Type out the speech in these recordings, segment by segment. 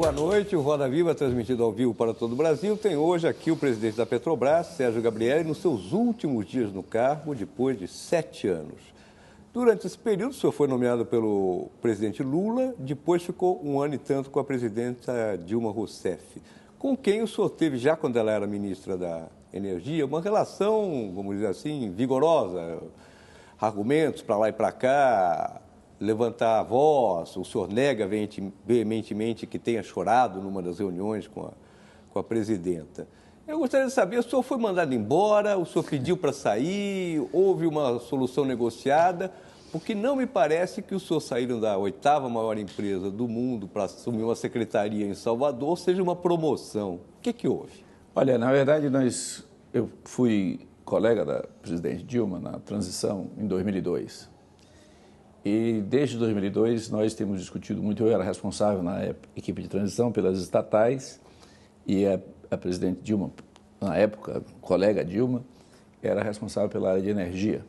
boa noite. O Roda Viva, transmitido ao vivo para todo o Brasil, tem hoje aqui o presidente da Petrobras, Sérgio Gabrielli, nos seus últimos dias no cargo, depois de 7 anos. Durante esse período, o senhor foi nomeado pelo presidente Lula, depois ficou 1 ano e tanto com a presidenta Dilma Rousseff, com quem o senhor teve, já quando ela era ministra da Energia, uma relação, vamos dizer assim, vigorosa, argumentos para lá e para cá, levantar a voz. O senhor nega veementemente que tenha chorado numa das reuniões com a presidenta. Eu gostaria de saber, o senhor foi mandado embora, o senhor pediu para sair, houve uma solução negociada, porque não me parece que o senhor saindo da 8ª maior empresa do mundo para assumir uma secretaria em Salvador seja uma promoção. O que houve? Olha, na verdade, eu fui colega da presidente Dilma na transição em 2002. E desde 2002 nós temos discutido muito. Eu era responsável na equipe de transição pelas estatais e a presidente Dilma, na época, colega Dilma, era responsável pela área de energia.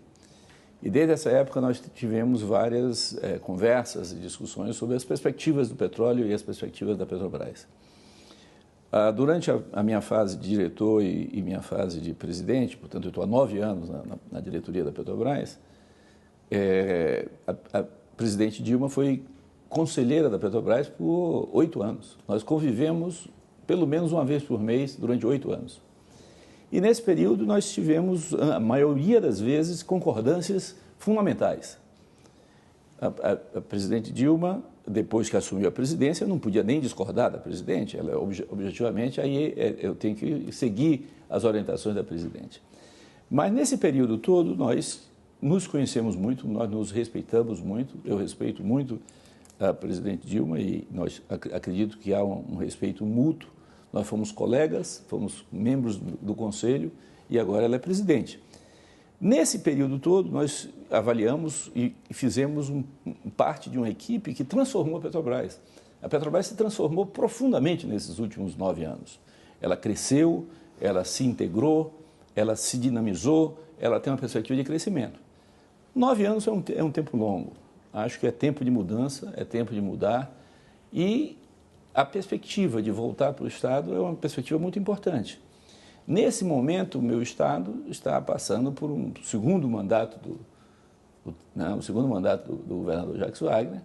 E desde essa época nós tivemos várias conversas e discussões sobre as perspectivas do petróleo e as perspectivas da Petrobras. Durante a minha fase de diretor e minha fase de presidente, portanto eu estou há 9 anos na diretoria da Petrobras, a presidente Dilma foi conselheira da Petrobras por 8 anos. Nós convivemos pelo menos uma vez por mês durante 8 anos. E nesse período nós tivemos, a maioria das vezes, concordâncias fundamentais. A presidente Dilma, depois que assumiu a presidência, não podia nem discordar da presidente. Ela, objetivamente, aí eu tenho que seguir as orientações da presidente. Mas nesse período todo nós nos conhecemos muito, nós nos respeitamos muito. Eu respeito muito a presidente Dilma e acredito que há um respeito mútuo. Nós fomos colegas, fomos membros do conselho e agora ela é presidente. Nesse período todo, nós avaliamos e fizemos parte de uma equipe que transformou a Petrobras. A Petrobras se transformou profundamente nesses últimos 9 anos. Ela cresceu, ela se integrou, ela se dinamizou, ela tem uma perspectiva de crescimento. 9 anos é um tempo longo. Acho que é tempo de mudança, é tempo de mudar. E a perspectiva de voltar para o Estado é uma perspectiva muito importante. Nesse momento, o meu Estado está passando por um segundo mandato do governador Jacques Wagner.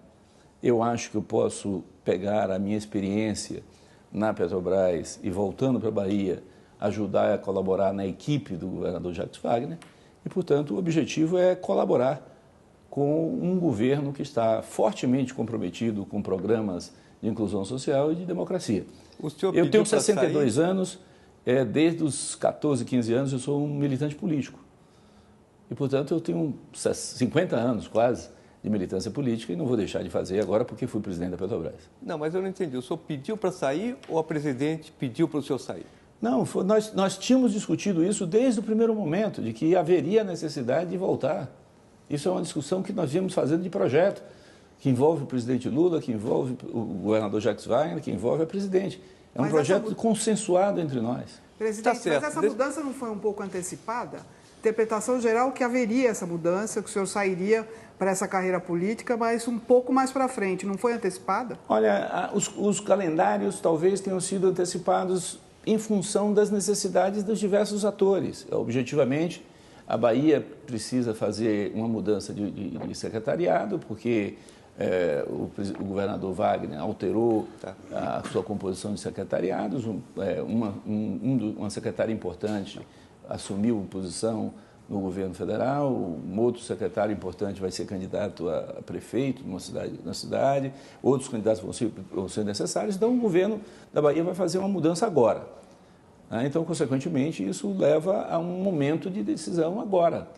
Eu acho que eu posso pegar a minha experiência na Petrobras e, voltando para a Bahia, ajudar a colaborar na equipe do governador Jacques Wagner. E, portanto, o objetivo é colaborar com um governo que está fortemente comprometido com programas de inclusão social e de democracia. Eu tenho 62 anos, desde os 14, 15 anos eu sou um militante político. E, portanto, eu tenho 50 anos quase de militância política e não vou deixar de fazer agora porque fui presidente da Petrobras. Não, mas eu não entendi. O senhor pediu para sair ou a presidente pediu para o senhor sair? Não, nós tínhamos discutido isso desde o primeiro momento, de que haveria necessidade de voltar. Isso é uma discussão que nós viemos fazendo de projeto, que envolve o presidente Lula, que envolve o governador Jacques Wagner, que envolve a presidente. É um projeto consensuado entre nós. Presidente, mas essa mudança não foi um pouco antecipada? Interpretação geral que haveria essa mudança, que o senhor sairia para essa carreira política, mas um pouco mais para frente. Não foi antecipada? Olha, os calendários talvez tenham sido antecipados em função das necessidades dos diversos atores. Objetivamente, a Bahia precisa fazer uma mudança de secretariado, porque o governador Wagner alterou a sua composição de secretariados. Uma secretária importante assumiu posição no governo federal, um outro secretário importante vai ser candidato a prefeito na cidade, outros candidatos vão ser necessários, então o governo da Bahia vai fazer uma mudança agora. Então, consequentemente, isso leva a um momento de decisão agora,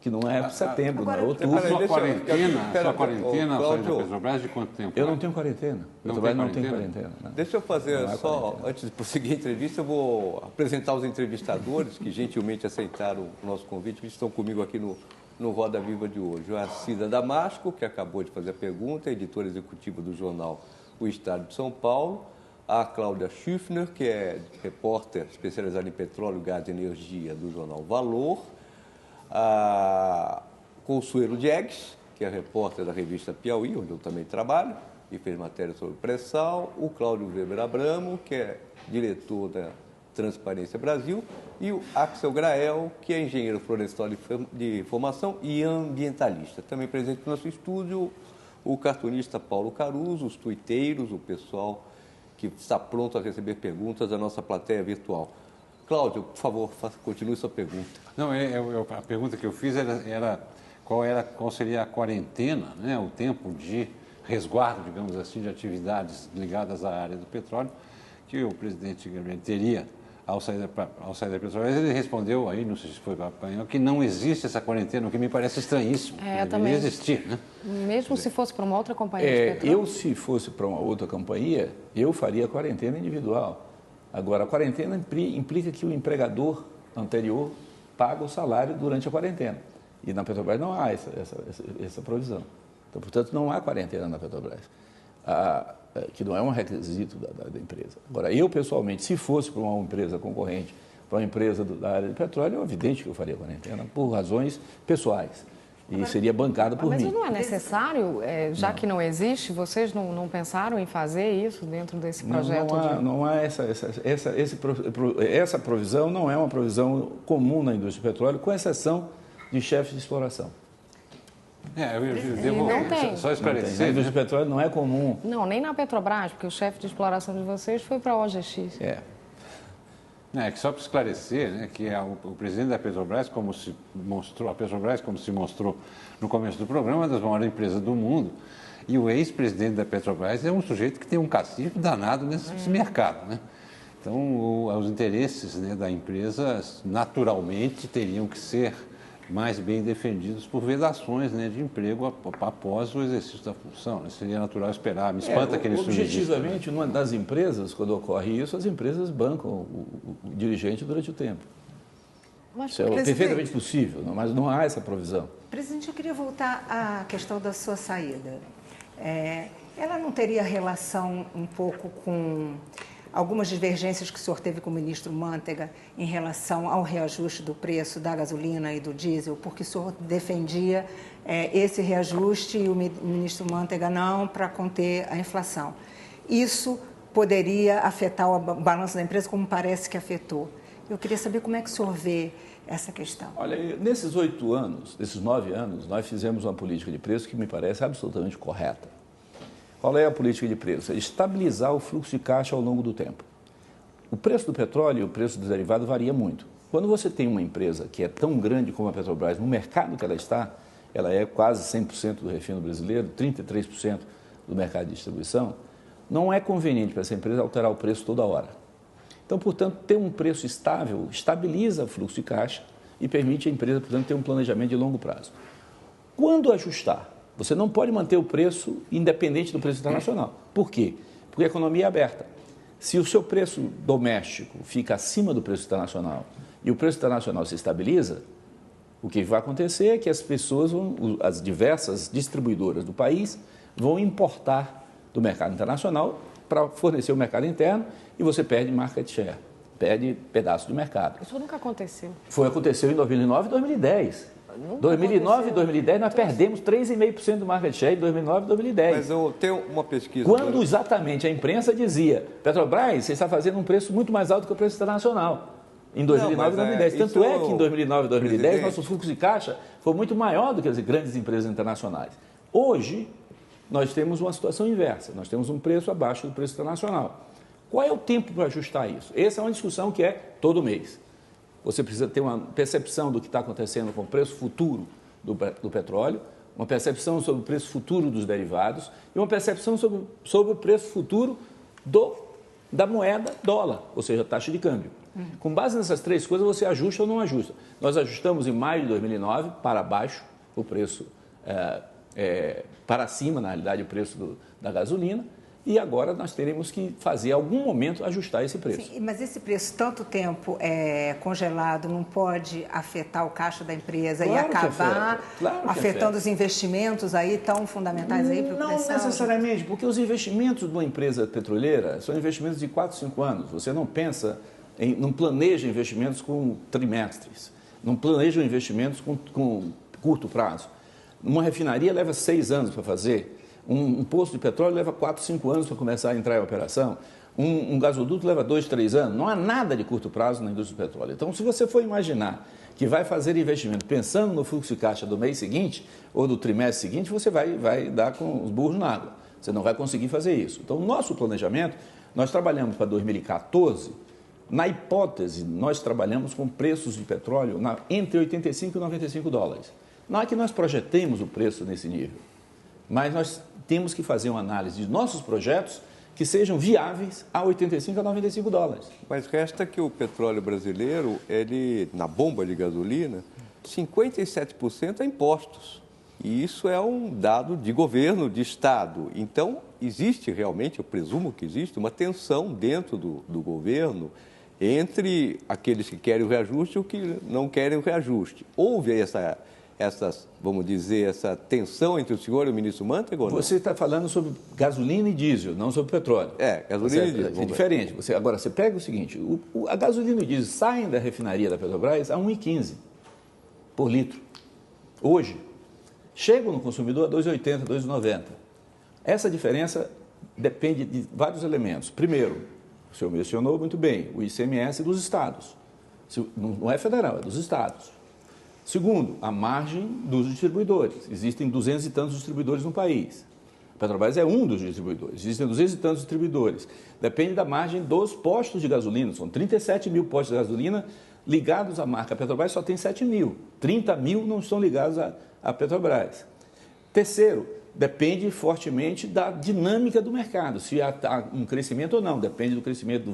que não é setembro, não é outubro. Sua quarentena saindo da Petrobras de quanto tempo? Eu não tenho quarentena. Não tem quarentena. Não. Deixa eu fazer só, antes de prosseguir a entrevista, eu vou apresentar os entrevistadores que gentilmente aceitaram o nosso convite, que estão comigo aqui no Roda Viva de hoje. A Cida Damasco, que acabou de fazer a pergunta, editora executiva do jornal O Estado de São Paulo. A Cláudia Schiffner, que é repórter especializada em petróleo, gás e energia do jornal Valor. A Consuelo Diegues, que é repórter da revista Piauí, onde eu também trabalho. e fez matéria sobre pré-sal, o Cláudio Weber Abramo, que é diretor da Transparência Brasil, e o Axel Grael, que é engenheiro florestal de formação e ambientalista. Também presente no nosso estúdio o cartunista Paulo Caruso, os tuiteiros, o pessoal que está pronto a receber perguntas da nossa plateia virtual. Cláudio, por favor, continue sua pergunta. Não, a pergunta que eu fiz era qual seria a quarentena, né, o tempo de resguardo, digamos assim, de atividades ligadas à área do petróleo, que o presidente Gabriel teria ao sair da Petrobras. Ele respondeu aí, não sei se foi para apanhar, que não existe essa quarentena, o que me parece estranhíssimo. Deveria existir, né? Mesmo se fosse para uma outra companhia de petróleo? Se fosse para uma outra companhia, eu faria quarentena individual. Agora, a quarentena implica que o empregador anterior paga o salário durante a quarentena. E na Petrobras não há essa provisão. Então, portanto, não há quarentena na Petrobras, que não é um requisito da empresa. Agora, eu, pessoalmente, se fosse para uma empresa concorrente, para uma empresa da área de petróleo, é evidente que eu faria quarentena por razões pessoais. E seria bancada por mim. Mas não é necessário, já que não existe, vocês não pensaram em fazer isso dentro desse projeto? Não há essa provisão, não é uma provisão comum na indústria do petróleo, com exceção de chefes de exploração. Eu devo só esclarecer. Na indústria do petróleo não é comum. Não, nem na Petrobras, porque o chefe de exploração de vocês foi para a OGX. Que só para esclarecer, né, que o presidente da Petrobras, como se mostrou no começo do programa, é uma das maiores empresas do mundo, e o ex-presidente da Petrobras é um sujeito que tem um cacife danado nesse mercado, né? Então, os interesses, né, da empresa, naturalmente, teriam que ser mais bem defendidos por vedações, né, de emprego após o exercício da função. Né? Seria natural esperar. Me espanta que ele objetivamente, numa das empresas, quando ocorre isso, as empresas bancam o dirigente durante o tempo. Isso é perfeitamente possível, mas não há essa provisão. Presidente, eu queria voltar à questão da sua saída. Ela não teria relação um pouco com algumas divergências que o senhor teve com o ministro Manteiga em relação ao reajuste do preço da gasolina e do diesel, porque o senhor defendia esse reajuste e o ministro Manteiga não, para conter a inflação. Isso poderia afetar o balanço da empresa, como parece que afetou. Eu queria saber como é que o senhor vê essa questão. Olha, nesses 8 anos, nesses 9 anos, nós fizemos uma política de preço que me parece absolutamente correta. Qual é a política de preço? É estabilizar o fluxo de caixa ao longo do tempo. O preço do petróleo e o preço do derivado varia muito. Quando você tem uma empresa que é tão grande como a Petrobras, no mercado que ela é quase 100% do refino brasileiro, 33% do mercado de distribuição, não é conveniente para essa empresa alterar o preço toda hora. Então, portanto, ter um preço estável estabiliza o fluxo de caixa e permite à empresa, portanto, ter um planejamento de longo prazo. Quando ajustar, você não pode manter o preço independente do preço internacional. Por quê? Porque a economia é aberta. Se o seu preço doméstico fica acima do preço internacional e o preço internacional se estabiliza, o que vai acontecer é que as pessoas, as diversas distribuidoras do país, vão importar do mercado internacional para fornecer o mercado interno e você perde market share, perde pedaço do mercado. Isso nunca aconteceu. Aconteceu em 2009 e 2010. 2009 e 2010 nós perdemos 3,5% do market share em 2009 e 2010. Mas eu tenho uma pesquisa... Quando exatamente a imprensa dizia, Petrobras, você está fazendo um preço muito mais alto que o preço internacional. Em 2009 e 2010. Tanto é que em 2009 e 2010 nosso fluxo de caixa foi muito maior do que as grandes empresas internacionais. Hoje, nós temos uma situação inversa. Nós temos um preço abaixo do preço internacional. Qual é o tempo para ajustar isso? Essa é uma discussão que é todo mês. Você precisa ter uma percepção do que está acontecendo com o preço futuro do petróleo, uma percepção sobre o preço futuro dos derivados e uma percepção sobre o preço futuro da moeda dólar, ou seja, a taxa de câmbio. Com base nessas 3 coisas, você ajusta ou não ajusta. Nós ajustamos em maio de 2009 para baixo o preço, para cima, na realidade, o preço da gasolina. E agora nós teremos que fazer, em algum momento, ajustar esse preço. Sim, mas esse preço, tanto tempo congelado, não pode afetar o caixa da empresa e acabar afetando os investimentos aí tão fundamentais aí para o pré-sal? Não necessariamente, porque os investimentos de uma empresa petroleira são investimentos de 4, 5 anos. Você não pensa, não planeja investimentos com trimestres, não planeja investimentos com curto prazo. Uma refinaria leva 6 anos para fazer. Um poço de petróleo leva 4, 5 anos para começar a entrar em operação. Um gasoduto leva 2, 3 anos. Não há nada de curto prazo na indústria do petróleo. Então, se você for imaginar que vai fazer investimento pensando no fluxo de caixa do mês seguinte ou do trimestre seguinte, você vai dar com os burros na água. Você não vai conseguir fazer isso. Então, o nosso planejamento, nós trabalhamos para 2014, na hipótese, nós trabalhamos com preços de petróleo entre 85 e 95 dólares. Não é que nós projetemos o preço nesse nível, mas nós temos que fazer uma análise de nossos projetos que sejam viáveis a 85 a 95 dólares. Mas resta que o petróleo brasileiro, ele, na bomba de gasolina, 57% é impostos. E isso é um dado de governo, de Estado. Então, existe realmente, eu presumo que existe, uma tensão dentro do governo entre aqueles que querem o reajuste e os que não querem o reajuste. Houve vamos dizer, essa tensão entre o senhor e o ministro Mantega ou não? Você está falando sobre gasolina e diesel, não sobre petróleo. Gasolina e diesel. É diferente. Agora, você pega o seguinte, a gasolina e o diesel saem da refinaria da Petrobras a 1,15 por litro. Hoje, chegam no consumidor a 2,80, 2,90. Essa diferença depende de vários elementos. Primeiro, o senhor mencionou muito bem, o ICMS dos estados. Não é federal, é dos estados. Segundo, a margem dos distribuidores. Existem 200 e tantos distribuidores no país. A Petrobras é um dos distribuidores. Existem 200 e tantos distribuidores. Depende da margem dos postos de gasolina. São 37 mil postos de gasolina ligados à marca Petrobras, só tem 7 mil. 30 mil não estão ligados à Petrobras. Terceiro, depende fortemente da dinâmica do mercado, se há um crescimento ou não. Depende do crescimento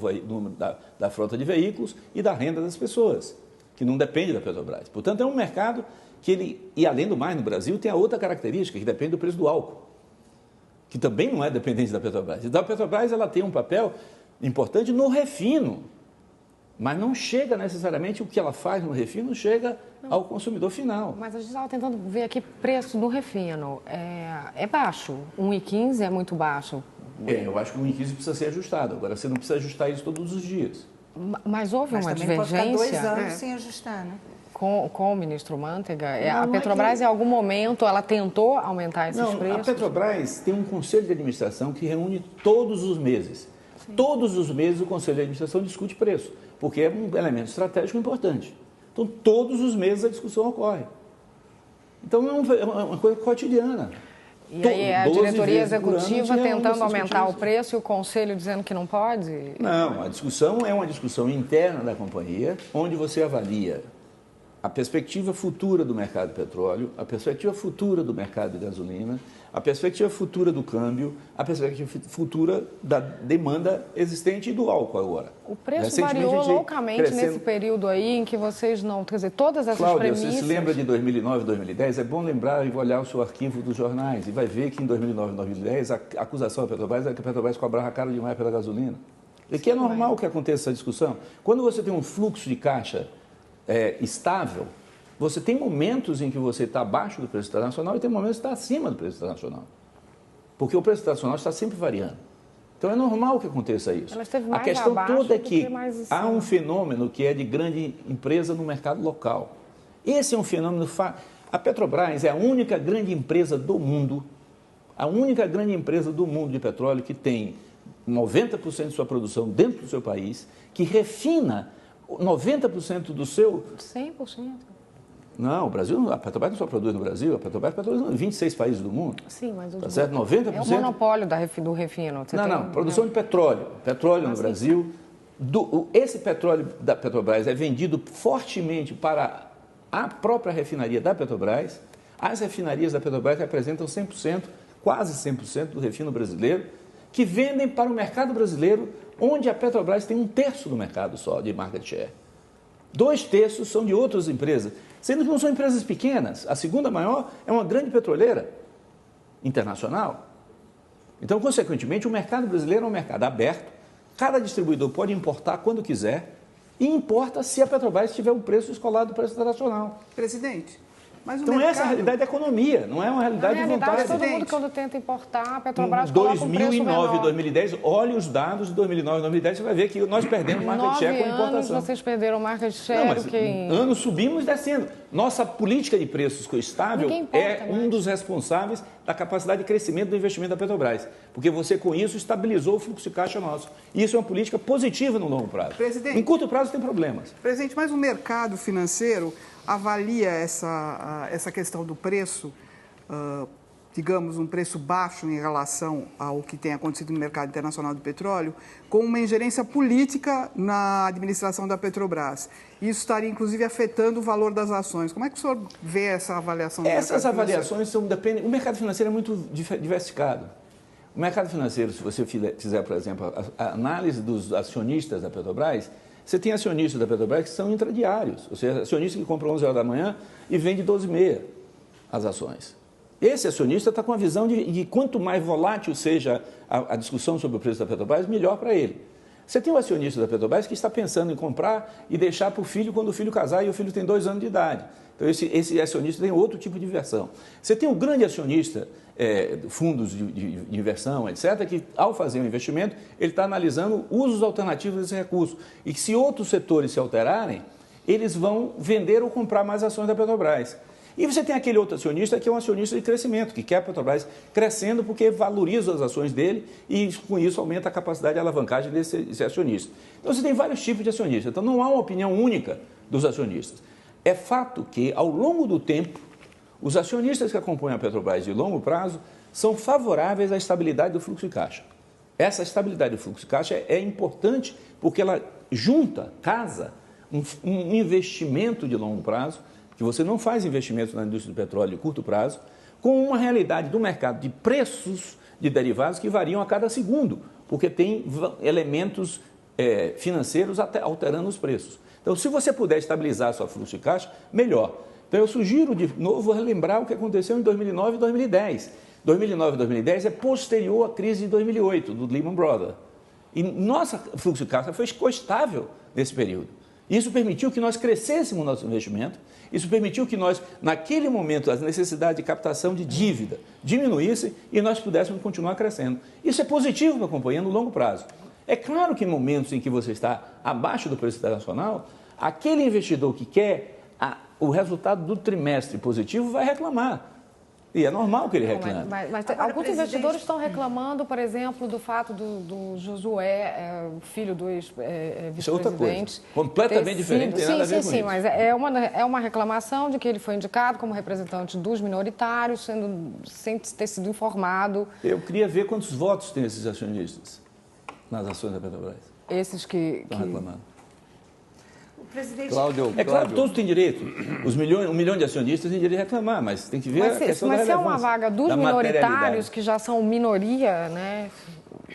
da frota de veículos e da renda das pessoas, que não depende da Petrobras. Portanto, é um mercado que e além do mais, no Brasil, tem a outra característica, que depende do preço do álcool, que também não é dependente da Petrobras. Então, a Petrobras ela tem um papel importante no refino, mas não chega necessariamente o que ela faz no refino, chega ao consumidor final. Mas a gente estava tentando ver aqui preço do refino. É baixo, 1,15 é muito baixo. Eu acho que o 1,15 precisa ser ajustado. Agora, você não precisa ajustar isso todos os dias. Mas houve uma divergência. Pode ficar 2 anos sem ajustar, né? Com o ministro Mantega. A Petrobras, em algum momento, ela tentou aumentar esses preços? A Petrobras tem um conselho de administração que reúne todos os meses. Sim. Todos os meses o conselho de administração discute preço, porque é um elemento estratégico importante. Então, todos os meses a discussão ocorre. Então, é uma coisa cotidiana. E aí a diretoria executiva tentando aumentar o preço e o conselho dizendo que não pode? Não, a discussão é uma discussão interna da companhia, onde você avalia a perspectiva futura do mercado de petróleo, a perspectiva futura do mercado de gasolina, a perspectiva futura do câmbio, a perspectiva futura da demanda existente e do álcool agora. O preço variou loucamente nesse período aí em que vocês não... Quer dizer, todas essas Cláudia, premissas... você se lembra de 2009, 2010? É bom lembrar e olhar o seu arquivo dos jornais e vai ver que em 2009 e 2010 a acusação da Petrobras é que a Petrobras cobrava caro demais pela gasolina. E que é normal que aconteça essa discussão. Quando você tem um fluxo de caixa estável, você tem momentos em que você está abaixo do preço internacional e tem momentos que está acima do preço internacional. Porque o preço internacional está sempre variando. Então é normal que aconteça isso. A questão toda é que há um fenômeno que é de grande empresa no mercado local. Esse é um fenômeno... A Petrobras é a única grande empresa do mundo, de petróleo que tem 90% de sua produção dentro do seu país, que refina 90% do seu... 100%. Não, o Brasil, a Petrobras não só produz no Brasil, a Petrobras produz em 26 países do mundo. Sim, mas... Tá certo? 90%... É o monopólio do refino. Produção de petróleo. Petróleo no Brasil. Esse petróleo da Petrobras é vendido fortemente para a própria refinaria da Petrobras. As refinarias da Petrobras representam 100%, quase 100% do refino brasileiro, que vendem para o mercado brasileiro, onde a Petrobras tem 1/3 do mercado só de market share. 2/3 são de outras empresas, sendo que não são empresas pequenas. A segunda maior é uma grande petroleira internacional. Então, consequentemente, o mercado brasileiro é um mercado aberto, cada distribuidor pode importar quando quiser e importa se a Petrobras tiver um preço escolado do preço internacional. Presidente, Então essa é a realidade da economia, não é uma realidade de vontade. Todo mundo quando tenta importar, a Petrobras coloca um preço 2009 e menor. 2010, olhe os dados de 2009 e 2010, você vai ver que nós perdemos market share com a importação. 9 anos vocês perderam market share. Não, mas anos subimos e descendo. Nossa política de preços estável é um dos responsáveis da capacidade de crescimento do investimento da Petrobras. Porque você, com isso, estabilizou o fluxo de caixa nosso. E isso é uma política positiva no longo prazo. Presidente, em curto prazo tem problemas. Presidente, mas o mercado financeiro avalia essa questão do preço, digamos, um preço baixo em relação ao que tem acontecido no mercado internacional do petróleo, com uma ingerência política na administração da Petrobras. Isso estaria, inclusive, afetando o valor das ações. Como é que o senhor vê essa avaliação do mercado financeiro? Essas avaliações dependem... O mercado financeiro é muito diversificado. O mercado financeiro, se você fizer, por exemplo, a análise dos acionistas da Petrobras, você tem acionistas da Petrobras que são intradiários, ou seja, acionistas que compram 11 horas da manhã e vende 12h30 as ações. Esse acionista está com a visão de quanto mais volátil seja a discussão sobre o preço da Petrobras, melhor para ele. Você tem um acionista da Petrobras que está pensando em comprar e deixar para o filho quando o filho casar e o filho tem 2 anos de idade. Então, esse acionista tem outro tipo de inversão. Você tem um grande acionista, fundos de inversão, etc., que, ao fazer um investimento, ele está analisando usos alternativos desse recurso. E que, se outros setores se alterarem, eles vão vender ou comprar mais ações da Petrobras. E você tem aquele outro acionista que é um acionista de crescimento, que quer a Petrobras crescendo porque valoriza as ações dele e, com isso, aumenta a capacidade de alavancagem desse acionista. Então, você tem vários tipos de acionistas. Então, não há uma opinião única dos acionistas. É fato que, ao longo do tempo, os acionistas que acompanham a Petrobras de longo prazo são favoráveis à estabilidade do fluxo de caixa. Essa estabilidade do fluxo de caixa é importante porque ela casa um investimento de longo prazo, que você não faz investimento na indústria do petróleo de curto prazo, com uma realidade do mercado de preços de derivados que variam a cada segundo, porque tem elementos financeiros alterando os preços. Então, se você puder estabilizar a sua fluxo de caixa, melhor. Então, eu sugiro de novo relembrar o que aconteceu em 2009 e 2010. 2009 e 2010 é posterior à crise de 2008, do Lehman Brothers. E nosso fluxo de caixa ficou estável nesse período. Isso permitiu que nós crescêssemos nosso investimento, isso permitiu que nós, naquele momento, as necessidades de captação de dívida diminuíssem e nós pudéssemos continuar crescendo. Isso é positivo para a companhia no longo prazo. É claro que em momentos em que você está abaixo do preço internacional, aquele investidor que quer o resultado do trimestre positivo vai reclamar. E é normal que ele reclame. Mas alguns investidores estão reclamando, por exemplo, do fato do Josué, o filho do ex-vice-presidente... Isso é outra coisa. Completamente diferente, não tem nada a ver com isso. Sim, mas é uma reclamação de que ele foi indicado como representante dos minoritários, sem ter sido informado. Eu queria ver quantos votos tem esses acionistas nas ações da Petrobras. Esses que estão reclamando. Presidente... Cláudio, claro que todos têm direito. 1 milhão de acionistas têm direito de reclamar, mas tem que ver a questão da relevância. Mas se é uma vaga dos minoritários, que já são minoria, né?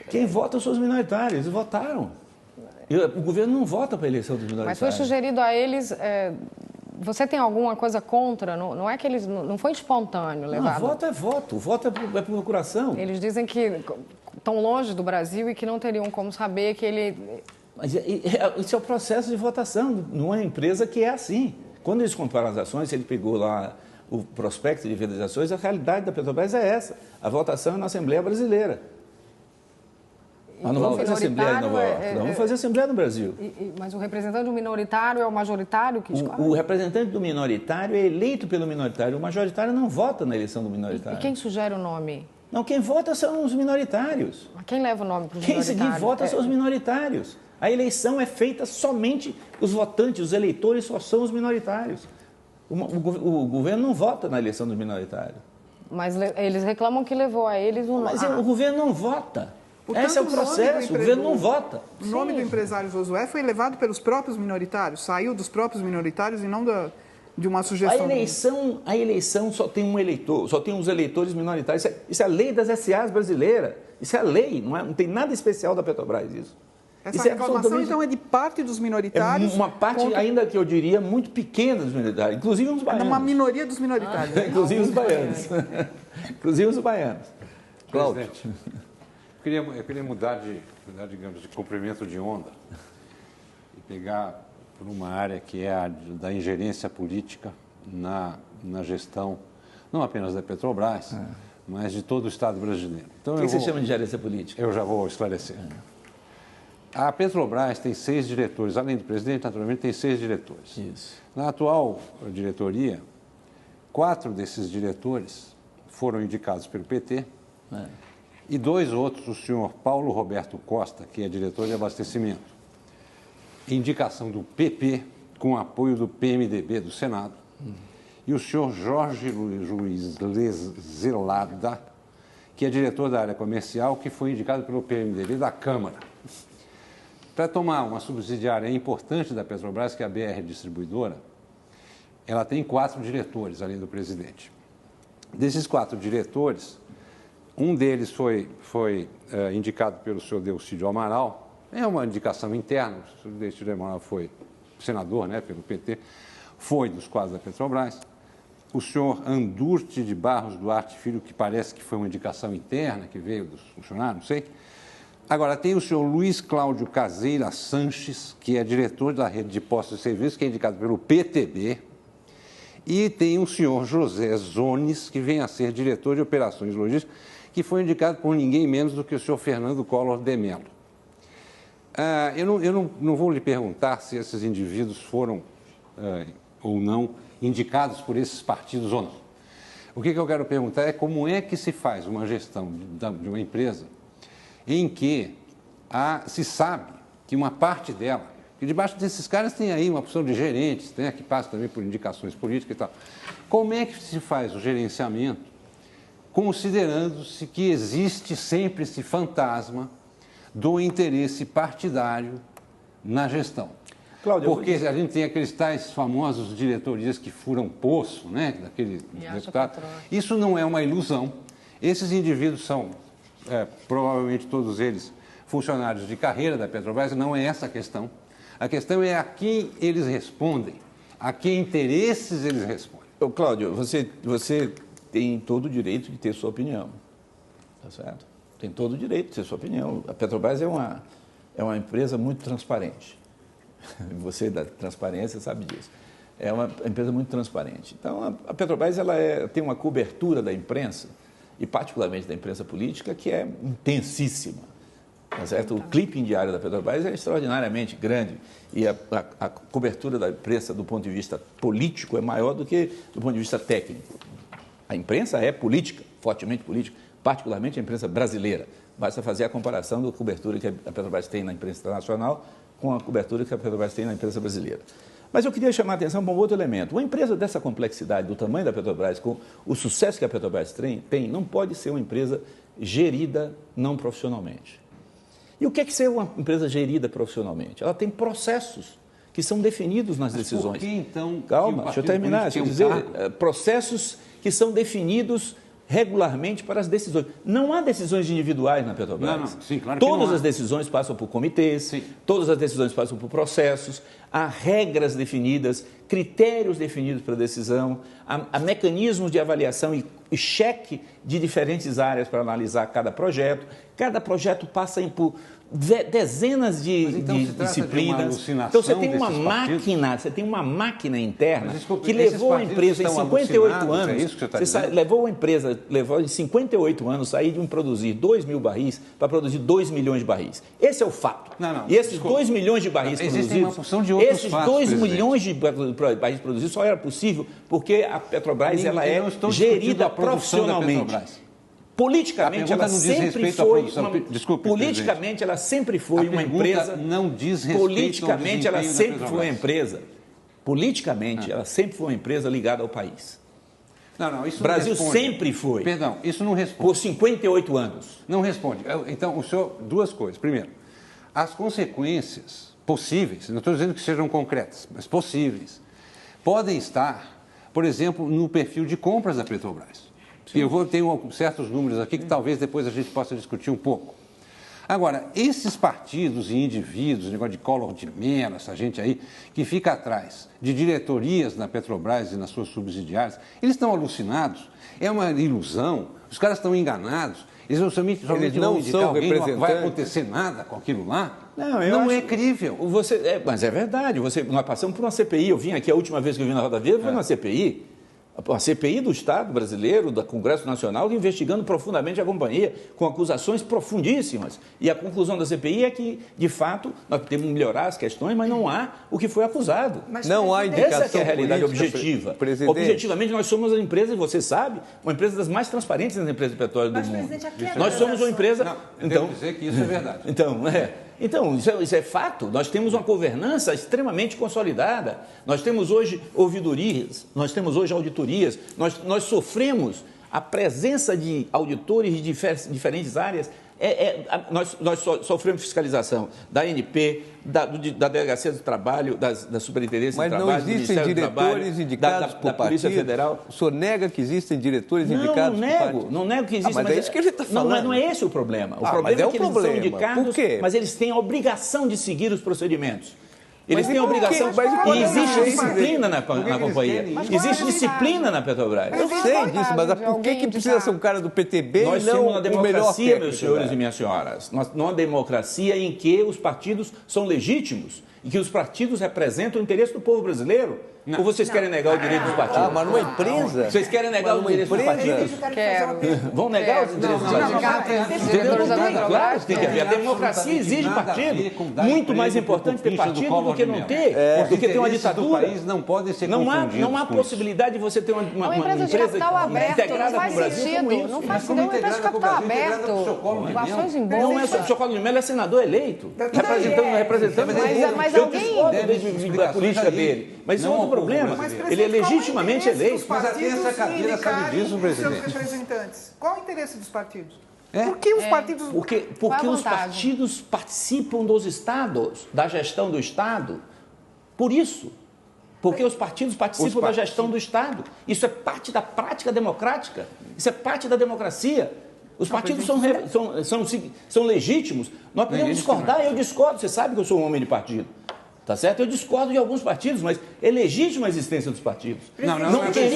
Quem vota são os minoritários, eles votaram. E o governo não vota para a eleição dos minoritários. Mas foi sugerido a eles... Você tem alguma coisa contra? Não é que eles... Não foi espontâneo levado. Não, voto é voto. Voto é procuração. Eles dizem que estão longe do Brasil e que não teriam como saber que ele... Mas isso é o processo de votação numa empresa que é assim. Quando eles compraram as ações, ele pegou lá o prospecto de venda das ações, a realidade da Petrobras é essa. A votação é na Assembleia Brasileira. Nós não vamos fazer Assembleia em Nova York, nós vamos fazer Assembleia no Brasil. Mas o representante do minoritário é o majoritário que escolhe? O representante do minoritário é eleito pelo minoritário. O majoritário não vota na eleição do minoritário. E quem sugere o nome? Não, quem vota são os minoritários. Quem leva o nome para os minoritários? Quem vota são os minoritários. A eleição é feita somente, os votantes, os eleitores só são os minoritários. O governo não vota na eleição dos minoritários. Mas eles reclamam que levou a eles um... Mas o governo não vota. Portanto, esse é o processo, o governo não vota. O nome do empresário Josué foi levado pelos próprios minoritários, saiu dos próprios minoritários e não de uma sugestão. A eleição só tem um eleitor, só tem uns eleitores minoritários. Isso é a lei das SAs brasileira. Isso é a lei, não tem nada especial da Petrobras isso. Essa reclamação, então, é de parte dos minoritários? É uma parte, ainda que eu diria, muito pequena dos minoritários, inclusive os baianos. É uma minoria dos minoritários. Inclusive os baianos. Inclusive os baianos. Cláudio, eu queria mudar, digamos, de comprimento de onda e pegar por uma área que é a da ingerência política na gestão, não apenas da Petrobras, mas de todo o Estado brasileiro. Então, O que você chama de gerência política? Eu já vou esclarecer. A Petrobras tem 6 diretores, além do presidente, naturalmente, tem 6 diretores. Isso. Na atual diretoria, 4 desses diretores foram indicados pelo PT e 2 outros, o senhor Paulo Roberto Costa, que é diretor de abastecimento, indicação do PP, com apoio do PMDB do Senado, e o senhor Jorge Luiz Zelada, que é diretor da área comercial, que foi indicado pelo PMDB da Câmara. Para tomar uma subsidiária importante da Petrobras, que é a BR Distribuidora, ela tem 4 diretores, além do presidente. Desses 4 diretores, um deles foi indicado pelo senhor Delcídio Amaral, é uma indicação interna, o senhor Delcídio Amaral foi senador, né, pelo PT, foi dos quadros da Petrobras. O senhor Andurte de Barros Duarte Filho, que parece que foi uma indicação interna, que veio dos funcionários, não sei. Agora, tem o senhor Luiz Cláudio Caseira Sanches, que é diretor da rede de postos de serviço, que é indicado pelo PTB. E tem o senhor José Zones, que vem a ser diretor de operações logísticas, que foi indicado por ninguém menos do que o senhor Fernando Collor de Mello. Eu não vou lhe perguntar se esses indivíduos foram ou não indicados por esses partidos ou não. O que eu quero perguntar é como é que se faz uma gestão de uma empresa em que se sabe que uma parte dela, que debaixo desses caras tem aí uma opção de gerentes, né, que passa também por indicações políticas e tal. Como é que se faz o gerenciamento considerando-se que existe sempre esse fantasma do interesse partidário na gestão? Cláudio, porque a gente tem aqueles tais famosos diretorias que furam poço, né, daquele deputado. Isso não é uma ilusão. Esses indivíduos são, provavelmente todos eles, funcionários de carreira da Petrobras, não é essa a questão. A questão é a quem eles respondem, a que interesses eles respondem. Cláudio, você tem todo o direito de ter sua opinião, tá certo? Tem todo o direito de ter sua opinião. A Petrobras é uma empresa muito transparente. Você da transparência sabe disso. É uma empresa muito transparente. Então, a Petrobras tem uma cobertura da imprensa, e particularmente da imprensa política, que é intensíssima. Tá certo? O clipping diário da Petrobras é extraordinariamente grande e a cobertura da imprensa do ponto de vista político é maior do que do ponto de vista técnico. A imprensa é política, fortemente política, particularmente a imprensa brasileira. Basta fazer a comparação da cobertura que a Petrobras tem na imprensa internacional com a cobertura que a Petrobras tem na imprensa brasileira. Mas eu queria chamar a atenção para um outro elemento. Uma empresa dessa complexidade, do tamanho da Petrobras, com o sucesso que a Petrobras tem, não pode ser uma empresa gerida não profissionalmente. E o que é ser uma empresa gerida profissionalmente? Ela tem processos que são definidos nas decisões. Por que, então... Calma, deixa eu terminar. Deixa eu dizer, processos que são definidos regularmente para as decisões. Não há decisões individuais na Petrobras. Não, sim, claro Todas as decisões passam por comitês, sim. Todas as decisões passam por processos, há regras definidas, critérios definidos para a decisão, há mecanismos de avaliação e cheque de diferentes áreas para analisar cada projeto. Cada projeto passa por dezenas de disciplinas. Então você tem uma máquina interna que levou a empresa em 58 anos. É isso que você está levou em 58 anos sair de produzir 2 mil barris para produzir 2 milhões de barris. Esse é o fato. Não, e esses 2 milhões de barris produzidos, esses 2 milhões de barris produzidos só era possível porque a Petrobras ela é gerida profissionalmente. Politicamente, ela sempre foi politicamente, ela sempre foi uma empresa. Não diz respeito politicamente, ela sempre foi uma empresa. Politicamente, ela sempre foi uma empresa ligada ao país. Não, isso o Brasil não responde. Sempre foi. Perdão, isso não responde. Por 58 anos. Não responde. Então, o senhor, duas coisas. Primeiro, as consequências possíveis, não estou dizendo que sejam concretas, mas possíveis, podem estar, por exemplo, no perfil de compras da Petrobras. E eu tenho certos números aqui que talvez depois a gente possa discutir um pouco. Agora, esses partidos e indivíduos, negócio de Collor de Mello, essa gente aí, que fica atrás de diretorias na Petrobras e nas suas subsidiárias, eles estão alucinados, é uma ilusão, os caras estão enganados, Eles não somente Eles vão não indicar são alguém, não vai representantes. acontecer nada com aquilo lá. Não, Não é acho- crível. Mas é verdade, nós passamos por uma CPI, eu vim aqui a última vez que eu vim na Roda Viva, foi uma CPI. A CPI do Estado brasileiro, do Congresso Nacional, investigando profundamente a companhia, com acusações profundíssimas. E a conclusão da CPI é que, de fato, nós temos que melhorar as questões, mas não há o que foi acusado. Mas, Não há presidente, indicação Essa que é a realidade política, objetiva. presidente. Objetivamente, nós somos a empresa, você sabe, uma empresa das mais transparentes das empresas de petróleo do Mas, mundo. presidente, a queda Nós das somos uma ações- empresa... Não, eu devo dizer que isso é verdade. Então, isso é fato. Nós temos uma governança extremamente consolidada. Nós temos hoje ouvidorias, nós temos hoje auditorias, nós sofremos a presença de auditores de diferentes áreas. Nós sofremos fiscalização da ANP, da Delegacia do Trabalho, da Superintendência Mas do não Trabalho, do existem Ministério do Trabalho, diretores indicados da por Polícia partido? Federal. O senhor nega que existem diretores Não, indicados não por partido? não nego que existe. mas é isso que ele está falando. Não é esse o problema. O Ah, problema mas é é o que eles problema. são indicados, Por quê? mas eles têm a obrigação de seguir os procedimentos. Eles Mas têm a por quê? obrigação. Mas qual é E a existe diferença? disciplina na que eles companhia. querem isso? Existe disciplina na Petrobras. Eu Mas sei qual disso, caso mas de por que alguém precisa indicar? ser um cara do PTB Nós e não temos uma o melhor democracia, técnico, meus senhores né? e minhas senhoras. Numa democracia em que os partidos são legítimos e que os partidos representam o interesse do povo brasileiro. Ou vocês querem negar o direito dos partidos? Ah, mas numa empresa? Vocês querem negar Mas o numa direito dos empresa? partidos? Eu quero fazer uma pergunta. Vão negar os direitos dos partidos? Diretores da Não tem, Petrobras, claro, tem que haver. A democracia exige partido. Muito mais importante ter partido do que não ter, do que ter uma ditadura. O país não pode ser Não há confundido com possibilididade de você ter uma Uma empresa de capital aberto, não faz sentido. Não faz sentido. Uma empresa de capital aberto, ações em Não é bolsa. só o Socorro de Mello, é senador eleito, representando Mas eu alguém- discordo da política dele, mas isso é outro problema. Mas, Ele é presidente, qual o legitimamente interesse dos eleito. Mas até partidos essa cadeira em sabe indicarem disso, os presidente. seus representantes? Qual o interesse dos partidos? É? Por que os partidos... Porque Qual a os vantagem? partidos participam dos estados, da gestão do Estado. Por isso. Porque os partidos participam da gestão do Estado. Isso é parte da prática democrática. Isso é parte da democracia. Os partidos são legítimos. Nós podemos discordar, eu discordo. Você sabe que eu sou um homem de partido. Tá certo? Eu discordo de alguns partidos, mas é legítima a existência dos partidos. Não querer que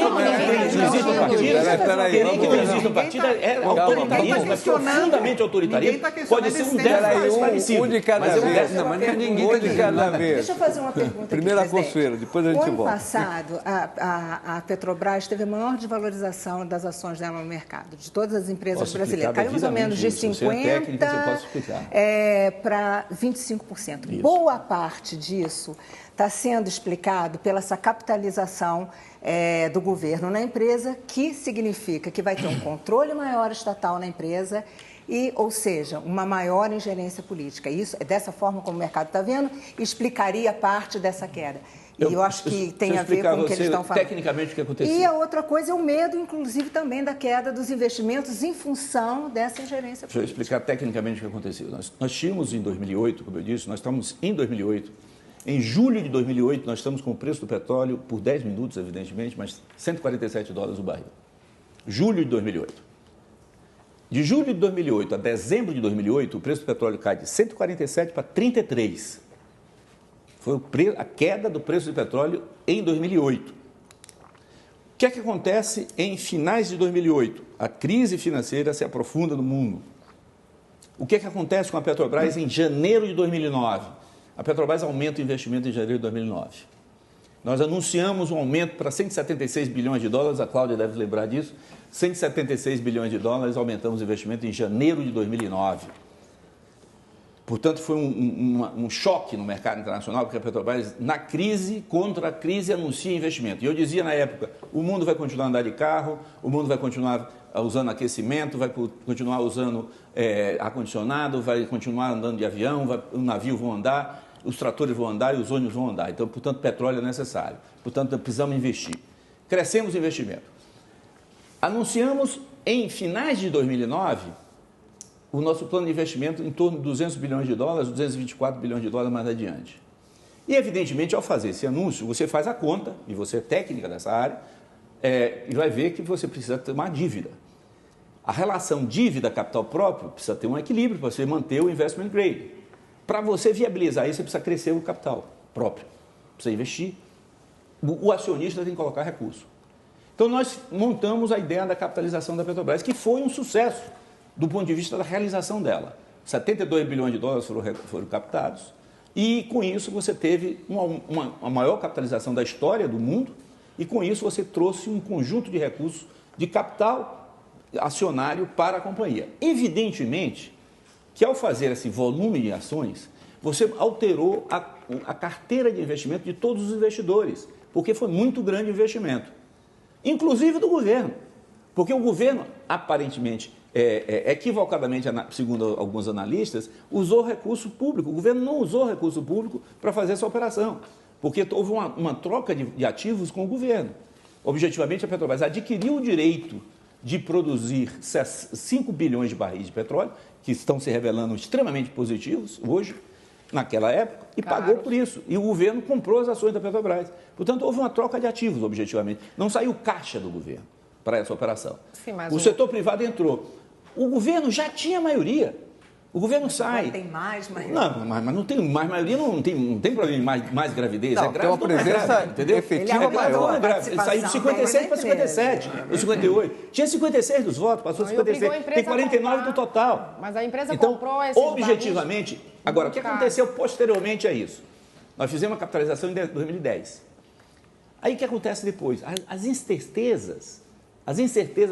não exista um partido, Peraí, querer que vamos não lá. exista um partido é Calma, autoritarismo, ninguém tá é profundamente autoritarismo. ninguém tá questionando Pode ser um esse déficit tema. mais parecido. Um de cada mas é um vez. déficit. Não, mas ninguém Um tá de dizendo cada nada. vez. Deixa eu fazer uma pergunta Primeiro aqui, a presidente. Consuelo, depois a gente O ano volta. passado, a Petrobras teve a maior desvalorização das ações dela no mercado, de todas as empresas Posso brasileiras. explicar Caiu mais ou menos de devidamente isso. Se é técnica, você pode 50% explicar. para 25%. Isso. Boa parte disso está sendo explicado pela essa capitalização do governo na empresa, que significa que vai ter um controle maior estatal na empresa ou seja, uma maior ingerência política. Isso é dessa forma como o mercado está vendo, explicaria parte dessa queda. E eu acho que tem a ver com o que eles estão falando. Tecnicamente o que aconteceu. E a outra coisa é o medo, inclusive, também da queda dos investimentos em função dessa ingerência Deixa eu política. explicar tecnicamente o que aconteceu. Nós tínhamos em 2008, como eu disse, nós estamos em 2008. Em julho de 2008, nós estamos com o preço do petróleo, por 10 minutos, evidentemente, mas $147 o barril. Julho de 2008. De julho de 2008 a dezembro de 2008, o preço do petróleo cai de 147 para 33. Foi a queda do preço do petróleo em 2008. O que é que acontece em finais de 2008? A crise financeira se aprofunda no mundo. O que é que acontece com a Petrobras em janeiro de 2009? A Petrobras aumenta o investimento em janeiro de 2009. Nós anunciamos um aumento para 176 bilhões de dólares, a Cláudia deve lembrar disso, 176 bilhões de dólares, aumentamos o investimento em janeiro de 2009. Portanto, foi um choque no mercado internacional, porque a Petrobras, na crise, contra a crise, anuncia investimento. E eu dizia na época, o mundo vai continuar a andar de carro, o mundo vai continuar usando aquecimento, vai continuar usando ar-condicionado, vai continuar andando de avião, o navio vão andar, os tratores vão andar e os ônibus vão andar. Então, portanto, petróleo é necessário. Portanto, precisamos investir. Crescemos o investimento. Anunciamos, em finais de 2009, o nosso plano de investimento em torno de 200 bilhões de dólares, 224 bilhões de dólares mais adiante. E, evidentemente, ao fazer esse anúncio, você faz a conta, e você é técnica dessa área, e vai ver que você precisa ter uma dívida. A relação dívida-capital próprio precisa ter um equilíbrio para você manter o investment grade. Para você viabilizar isso, você precisa crescer o capital próprio, precisa investir. O acionista tem que colocar recurso. Então, nós montamos a ideia da capitalização da Petrobras, que foi um sucesso. do ponto de vista da realização dela. 72 bilhões de dólares foram captados e, com isso, você teve uma maior capitalização da história do mundo e, com isso, você trouxe um conjunto de recursos de capital acionário para a companhia. Evidentemente que, ao fazer esse volume de ações, você alterou a carteira de investimento de todos os investidores, porque foi muito grande o investimento, inclusive do governo, porque o governo, aparentemente, equivocadamente, segundo alguns analistas, usou recurso público. O governo não usou recurso público para fazer essa operação, porque houve uma troca de ativos com o governo. Objetivamente, a Petrobras adquiriu o direito de produzir 5 bilhões de barris de petróleo, que estão se revelando extremamente positivos hoje, naquela época, e pagou por isso. E o governo comprou as ações da Petrobras. Portanto, houve uma troca de ativos, objetivamente. Não saiu caixa do governo para essa operação. Sim, mas o setor privado entrou. O governo já tinha maioria. O governo sai. Não tem mais maioria. Não, mas não tem mais maioria, não tem problema de mais gravidez. Não, é grave, tem uma presença entendeu? efetiva maior. Ele saiu de 56 para 57, ou 58. Tinha 56 dos votos, passou a 56. Tem 49 do total. Mas a empresa então, comprou esses objetivamente, agora, o que aconteceu posteriormente a isso? Nós fizemos uma capitalização em 2010. Aí o que acontece depois? As incertezas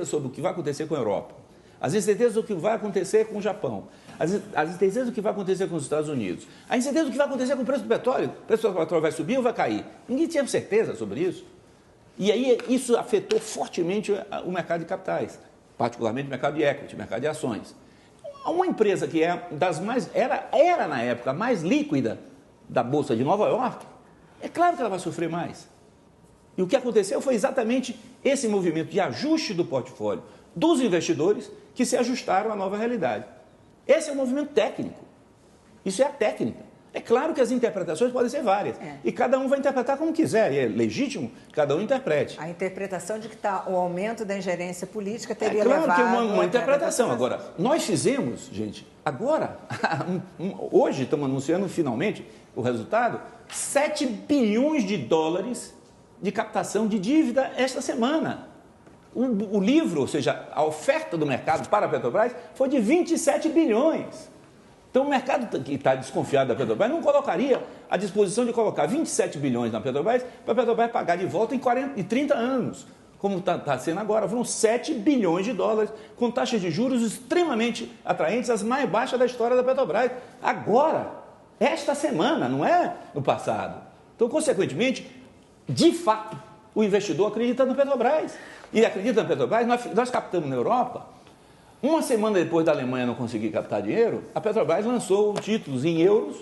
sobre o que vai acontecer com a Europa, as incertezas do que vai acontecer com o Japão, as incertezas do que vai acontecer com os Estados Unidos, a incerteza do que vai acontecer com o preço do petróleo. O preço do petróleo vai subir ou vai cair? Ninguém tinha certeza sobre isso. E aí isso afetou fortemente o mercado de capitais, particularmente o mercado de equity, o mercado de ações. Uma empresa que era na época a mais líquida da Bolsa de Nova York, é claro que ela vai sofrer mais. E o que aconteceu foi exatamente esse movimento de ajuste do portfólio dos investidores que se ajustaram à nova realidade. Esse é o movimento técnico. Isso é a técnica. É claro que as interpretações podem ser várias. E cada um vai interpretar como quiser. E é legítimo que cada um interprete. A interpretação de que o aumento da ingerência política teria levado... Claro que é uma interpretação. Agora, nós fizemos, gente, agora, hoje estamos anunciando finalmente o resultado, 7 bilhões de dólares de captação de dívida esta semana. O livro, ou seja, a oferta do mercado para a Petrobras foi de 27 bilhões. Então, o mercado que está desconfiado da Petrobras não colocaria à disposição de colocar 27 bilhões na Petrobras para a Petrobras pagar de volta em 30 anos, como está sendo agora. Foram 7 bilhões de dólares, com taxas de juros extremamente atraentes, as mais baixas da história da Petrobras. Agora, esta semana, não é no passado. Então, consequentemente, de fato, o investidor acredita na Petrobras. E acredita na Petrobras, nós captamos na Europa. Uma semana depois da Alemanha não conseguir captar dinheiro, a Petrobras lançou títulos em euros,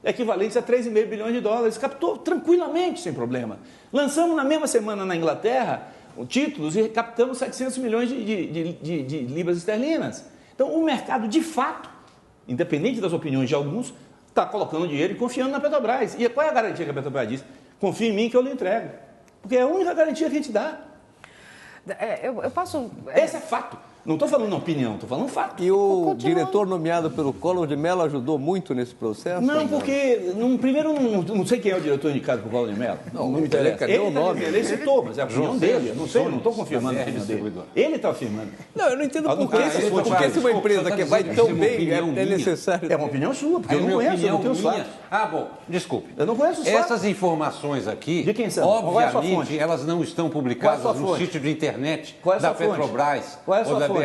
equivalentes a 3,5 bilhões de dólares. Captou tranquilamente, sem problema. Lançamos na mesma semana na Inglaterra títulos e captamos 700 milhões de libras esterlinas. Então, o mercado, de fato, independente das opiniões de alguns, está colocando dinheiro e confiando na Petrobras. E qual é a garantia que a Petrobras diz? Confie em mim que eu lhe entrego. Porque é a única garantia que a gente dá. Eu posso... Esse é fato. Não estou falando opinião, estou falando fato. E o diretor nomeado pelo Collor de Mello ajudou muito nesse processo? Não, porque, primeiro, não sei quem é o diretor indicado por Collor de Mello. Não me interessa. Ele o nome. Ele citou, mas é a opinião dele. Não sei, não estou confirmando a opinião dele. Ele está afirmando. Não, eu não entendo por que se uma empresa que vai tão bem é necessário... É uma opinião sua, porque eu não conheço, eu não tenho os fatos. Ah, bom, desculpe. Eu não conheço os fatos. Essas informações aqui, de quem são? Obviamente, elas não estão publicadas no sítio de internet da Petrobras. Qual é a sua fonte?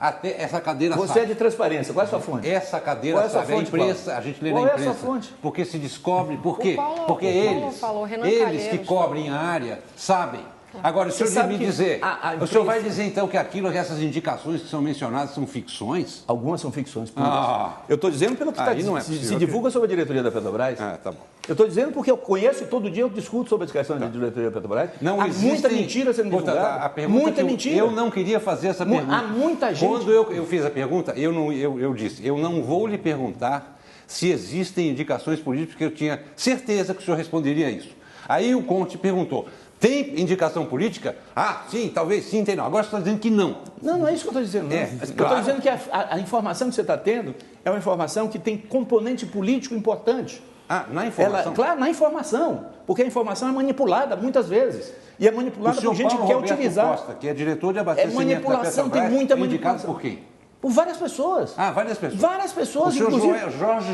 Até essa cadeira Você é de transparência, qual é a sua fonte? Essa cadeira sabe, a imprensa, a gente lê na imprensa. Qual é a sua fonte? Porque se descobre, por quê? Porque eles que cobrem a área sabem. Agora, o senhor me dizer, o senhor vai dizer então que essas indicações que são mencionadas são ficções? Algumas são ficções públicas. Eu estou dizendo pelo que se divulga sobre a diretoria da Petrobras. Tá bom. Eu estou dizendo porque eu conheço e todo dia eu discuto sobre a questão da diretoria da Petrobras. Não há muita mentira sendo divulgada. Muita mentira. Eu não queria fazer essa pergunta. Há muita gente. Quando eu fiz a pergunta, eu disse, eu não vou lhe perguntar se existem indicações políticas, porque eu tinha certeza que o senhor responderia isso. Aí o Conte perguntou, tem indicação política? Ah, sim, talvez sim, tem não. Agora você está dizendo que não. Não é isso que eu estou dizendo. Eu estou dizendo que a informação que você está tendo é uma informação que tem componente político importante. Na informação? Claro, na informação. Porque a informação é manipulada muitas vezes. E é manipulada por gente que quer utilizar. Costa, que é diretor de abastecimento manipulação, da Petrobras, tem muita indicado manipulação. por quem? Por várias pessoas. Ah, várias pessoas. Várias pessoas, o senhor inclusive. Jorge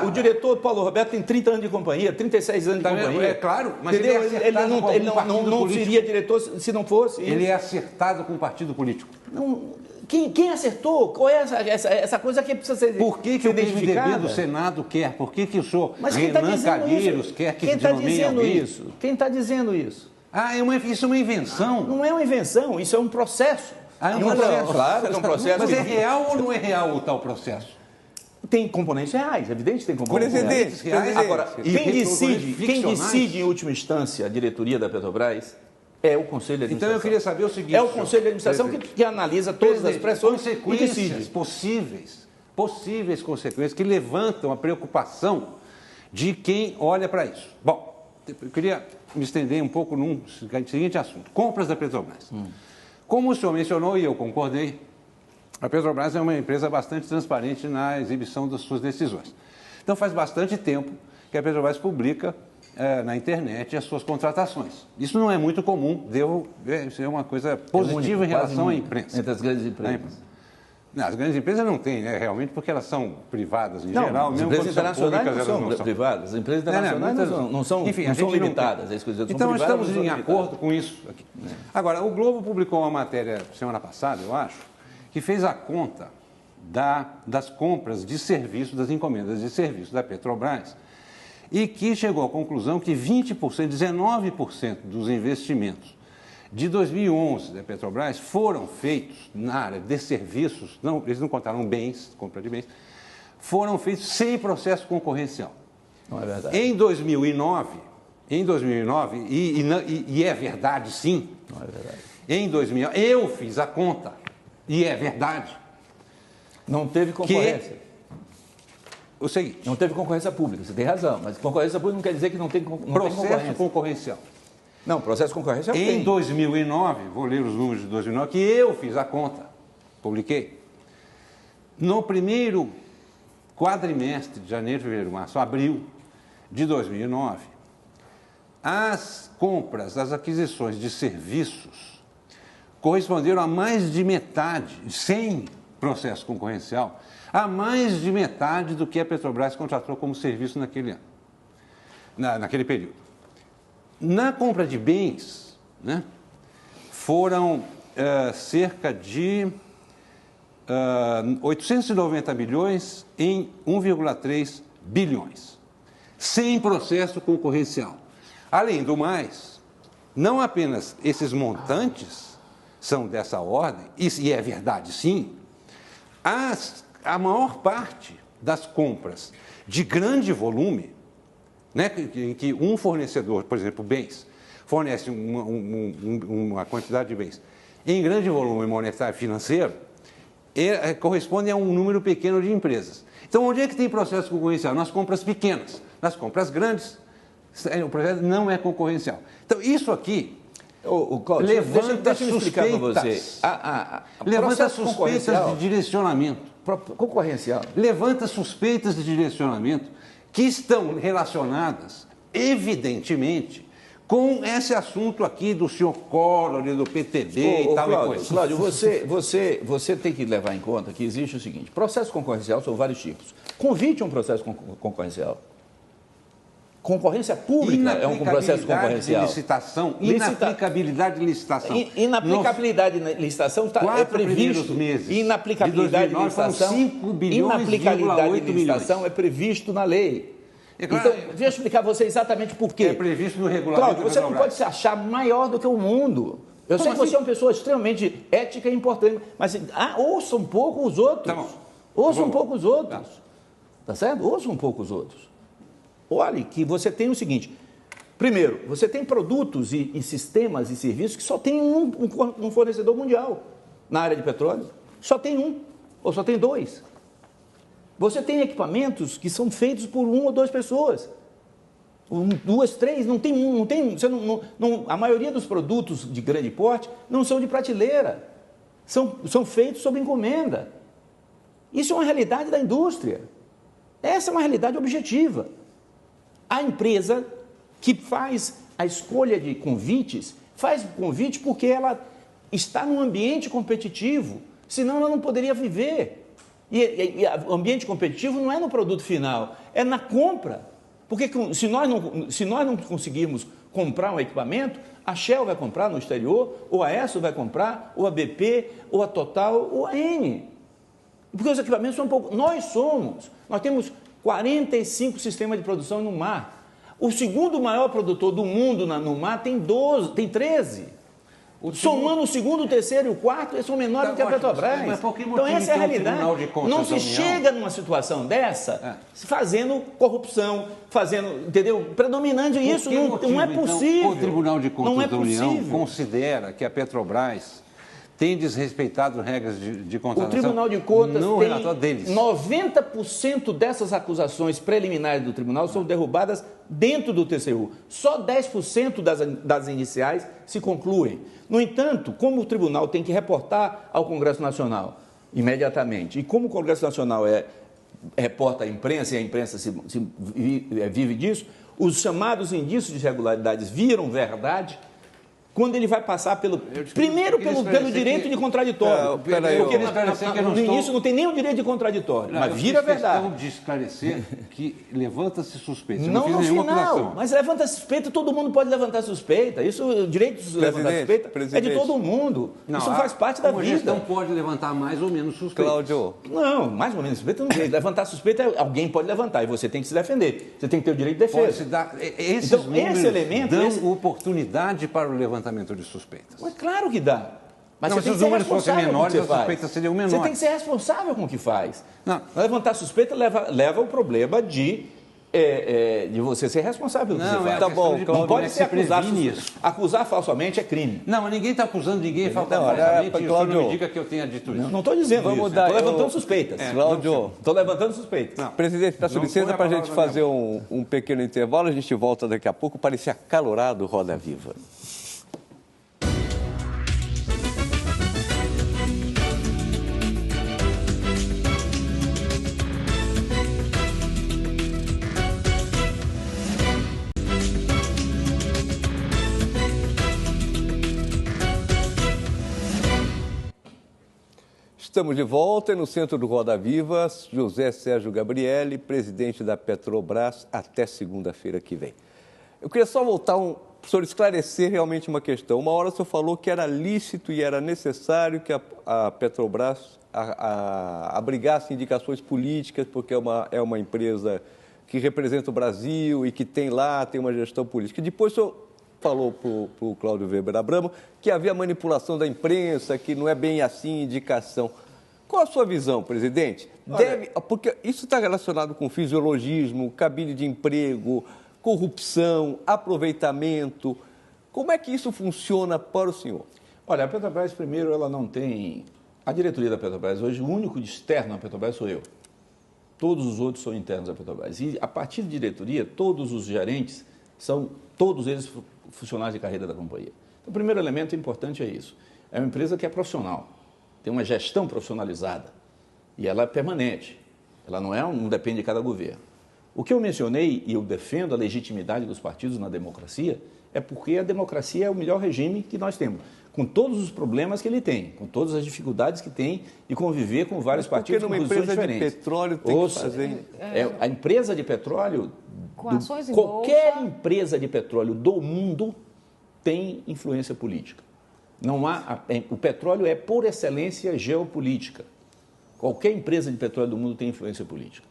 O diretor Paulo Roberto tem 30 anos de companhia, 36 anos de companhia. É claro, mas entendeu? ele não seria diretor se não fosse. Ele é acertado com o partido político. Não, quem acertou? Qual é essa coisa que precisa ser Por que o PMDB do Senado quer? Por que o senhor Renan Calheiros quer que se nomeie alguém? Quem está dizendo isso? Ah, isso é uma invenção. Não é uma invenção, isso é um processo. É um processo. Claro, é um processo. Mas é real ou não é real o tal processo? Tem componentes reais, evidente que tem componentes reais. Agora, quem decide em última instância a diretoria da Petrobras é o Conselho de Administração. Então eu queria saber o seguinte... É o Conselho de Administração que analisa todas as pressões e decide. Possíveis consequências que levantam a preocupação de quem olha para isso. Bom, eu queria me estender um pouco num seguinte assunto. Compras da Petrobras. Como o senhor mencionou e eu concordei, a Petrobras é uma empresa bastante transparente na exibição das suas decisões. Então faz bastante tempo que a Petrobras publica na internet as suas contratações. Isso não é muito comum, isso é uma coisa positiva em relação à imprensa. Entre as grandes empresas. Não, as grandes empresas não têm, né, realmente, porque elas são privadas em geral. As empresas internacionais não são privadas. As empresas internacionais não são limitadas. Então, nós estamos em acordo com isso aqui. Agora, o Globo publicou uma matéria semana passada, eu acho, que fez a conta das compras de serviço, das encomendas de serviço da Petrobras, e que chegou à conclusão que 19% dos investimentos de 2011 da Petrobras foram feitos na área de serviços, eles não contaram bens, compra de bens, foram feitos sem processo concorrencial. Não é verdade. Em 2009, e é verdade sim, não é verdade. Em 2009, eu fiz a conta, e é verdade. Não teve concorrência. O seguinte... Não teve concorrência pública, você tem razão, mas concorrência pública não quer dizer que não tem processo concorrencial. Não, processo concorrência tem. Em 2009, vou ler os números de 2009, que eu fiz a conta, publiquei. No primeiro quadrimestre de janeiro, fevereiro, março, abril de 2009, as compras, as aquisições de serviços corresponderam a mais de metade, sem processo concorrencial, a mais de metade do que a Petrobras contratou como serviço naquele ano, naquele período. Na compra de bens, né, foram cerca de 890 milhões em 1,3 bilhões, sem processo concorrencial. Além do mais, não apenas esses montantes são dessa ordem, e é verdade sim, a maior parte das compras de grande volume, né, em que um fornecedor, por exemplo, bens, fornece uma quantidade de bens em grande volume monetário e financeiro, corresponde a um número pequeno de empresas. Então, onde é que tem processo concorrencial? Nas compras pequenas. Nas compras grandes, o processo não é concorrencial. Então, isso aqui Cláudio, levanta deixa eu explicar para você. Levanta suspeitas de direcionamento. Concorrencial. Levanta suspeitas de direcionamento que estão relacionadas, evidentemente, com esse assunto aqui do senhor Collor e do PTB e tal. Cláudio, você tem que levar em conta que existe o seguinte: processo concorrencial são vários tipos. Convite é um processo concorrencial. Concorrência pública é um processo concorrencial. Inaplicabilidade de licitação. Inaplicabilidade de licitação é previsto. Inaplicabilidade de licitação. Inaplicabilidade de licitação é previsto na lei. Então, deixa eu explicar a você exatamente por quê. É previsto no regulamento. Cláudio, você não pode se achar maior do que o mundo. Eu sei que você é uma pessoa extremamente ética e importante, mas ouça um pouco os outros. Tá bom. Ouça um pouco os outros. Tá certo? Ouça um pouco os outros. Olhe que você tem o seguinte: primeiro, você tem produtos e sistemas e serviços que só tem um fornecedor mundial na área de petróleo. Só tem um, ou só tem dois. Você tem equipamentos que são feitos por uma ou duas pessoas. Duas, três, não tem um. A maioria dos produtos de grande porte não são de prateleira. São feitos sob encomenda. Isso é uma realidade da indústria. Essa é uma realidade objetiva. A empresa que faz a escolha de convites, faz o convite porque ela está num ambiente competitivo. senão ela não poderia viver. E o ambiente competitivo não é no produto final, é na compra. Porque se nós não conseguirmos comprar um equipamento, a Shell vai comprar no exterior, ou a Esso vai comprar, ou a BP, ou a Total, ou a Eni. Porque os equipamentos são pouco. Nós temos 45 sistemas de produção no mar. O segundo maior produtor do mundo no mar tem 13. Somando o segundo, o terceiro e o quarto, eles são menores do que a Petrobras. Então essa é a realidade. Não se chega numa situação dessa fazendo corrupção, entendeu? Predominando isso, não é possível. Então, o Tribunal de Contas da União considera que a Petrobras tem desrespeitado regras de contratação. O Tribunal de Contas no relatório deles. 90% dessas acusações preliminares do tribunal são derrubadas dentro do TCU. Só 10% das iniciais se concluem. No entanto, como o tribunal tem que reportar ao Congresso Nacional imediatamente, e como o Congresso Nacional reporta à imprensa, e a imprensa vive disso, os chamados indícios de irregularidades viram verdade quando ele vai passar pelo direito de contraditório. Porque no início não tem nem o direito de contraditório, mas vira verdade. Eu de esclarecer que levanta-se suspeita. Não no final, mas levanta suspeita, todo mundo pode levantar suspeita. Isso, o direito de levantar suspeita é de todo mundo. Isso faz parte da vida. Não pode levantar mais ou menos suspeita. Cláudio. Não, mais ou menos suspeita não tem. Levantar suspeita, alguém pode levantar e você tem que se defender. Você tem que ter o direito de defesa. Esses números dão oportunidade para o levantamento de suspeitas. Mas claro que dá. Mas se os números fossem menores, as suspeitas seriam menores. Você tem que ser responsável com o que faz. Não. Levantar suspeita leva ao problema de você ser responsável pelo que você faz. Tá bom, não pode ser acusado. Acusar falsamente é crime. Não, mas ninguém está acusando ninguém falsamente. Isso não me diga que eu tenha dito isso. Não estou dizendo isso. Estou levantando suspeitas. Cláudio. Estou levantando suspeitas. Não. Presidente, está sob licença para a gente fazer um pequeno intervalo. A gente volta daqui a pouco para esse acalorado Roda Viva. Estamos de volta e no centro do Roda Viva, José Sérgio Gabrielli, presidente da Petrobras, até segunda-feira que vem. Eu queria só voltar, para o senhor esclarecer realmente uma questão. Uma hora o senhor falou que era lícito e era necessário que a Petrobras abrigasse indicações políticas, porque é uma empresa que representa o Brasil e que tem uma gestão política. Depois o senhor falou para o Cláudio Weber Abramo que havia manipulação da imprensa, que não é bem assim indicação. Qual a sua visão, presidente? Porque isso está relacionado com fisiologismo, cabine de emprego, corrupção, aproveitamento. Como é que isso funciona para o senhor? Olha, a Petrobras, primeiro, ela não tem... A diretoria da Petrobras, hoje, o único externo da Petrobras sou eu. Todos os outros são internos da Petrobras. E, a partir da diretoria, todos os gerentes são, todos eles, funcionários de carreira da companhia. Então, o primeiro elemento importante é isso. É uma empresa que é profissional, tem uma gestão profissionalizada e ela é permanente. Ela não depende de cada governo. O que eu mencionei, e eu defendo a legitimidade dos partidos na democracia, é porque a democracia é o melhor regime que nós temos, com todos os problemas que ele tem, com todas as dificuldades que tem de conviver com vários partidos com posições diferentes. Porque numa empresa de petróleo tem que fazer... A empresa de petróleo, ações em qualquer bolsa. empresa de petróleo do mundo tem influência política. O petróleo é, por excelência, geopolítica. Qualquer empresa de petróleo do mundo tem influência política.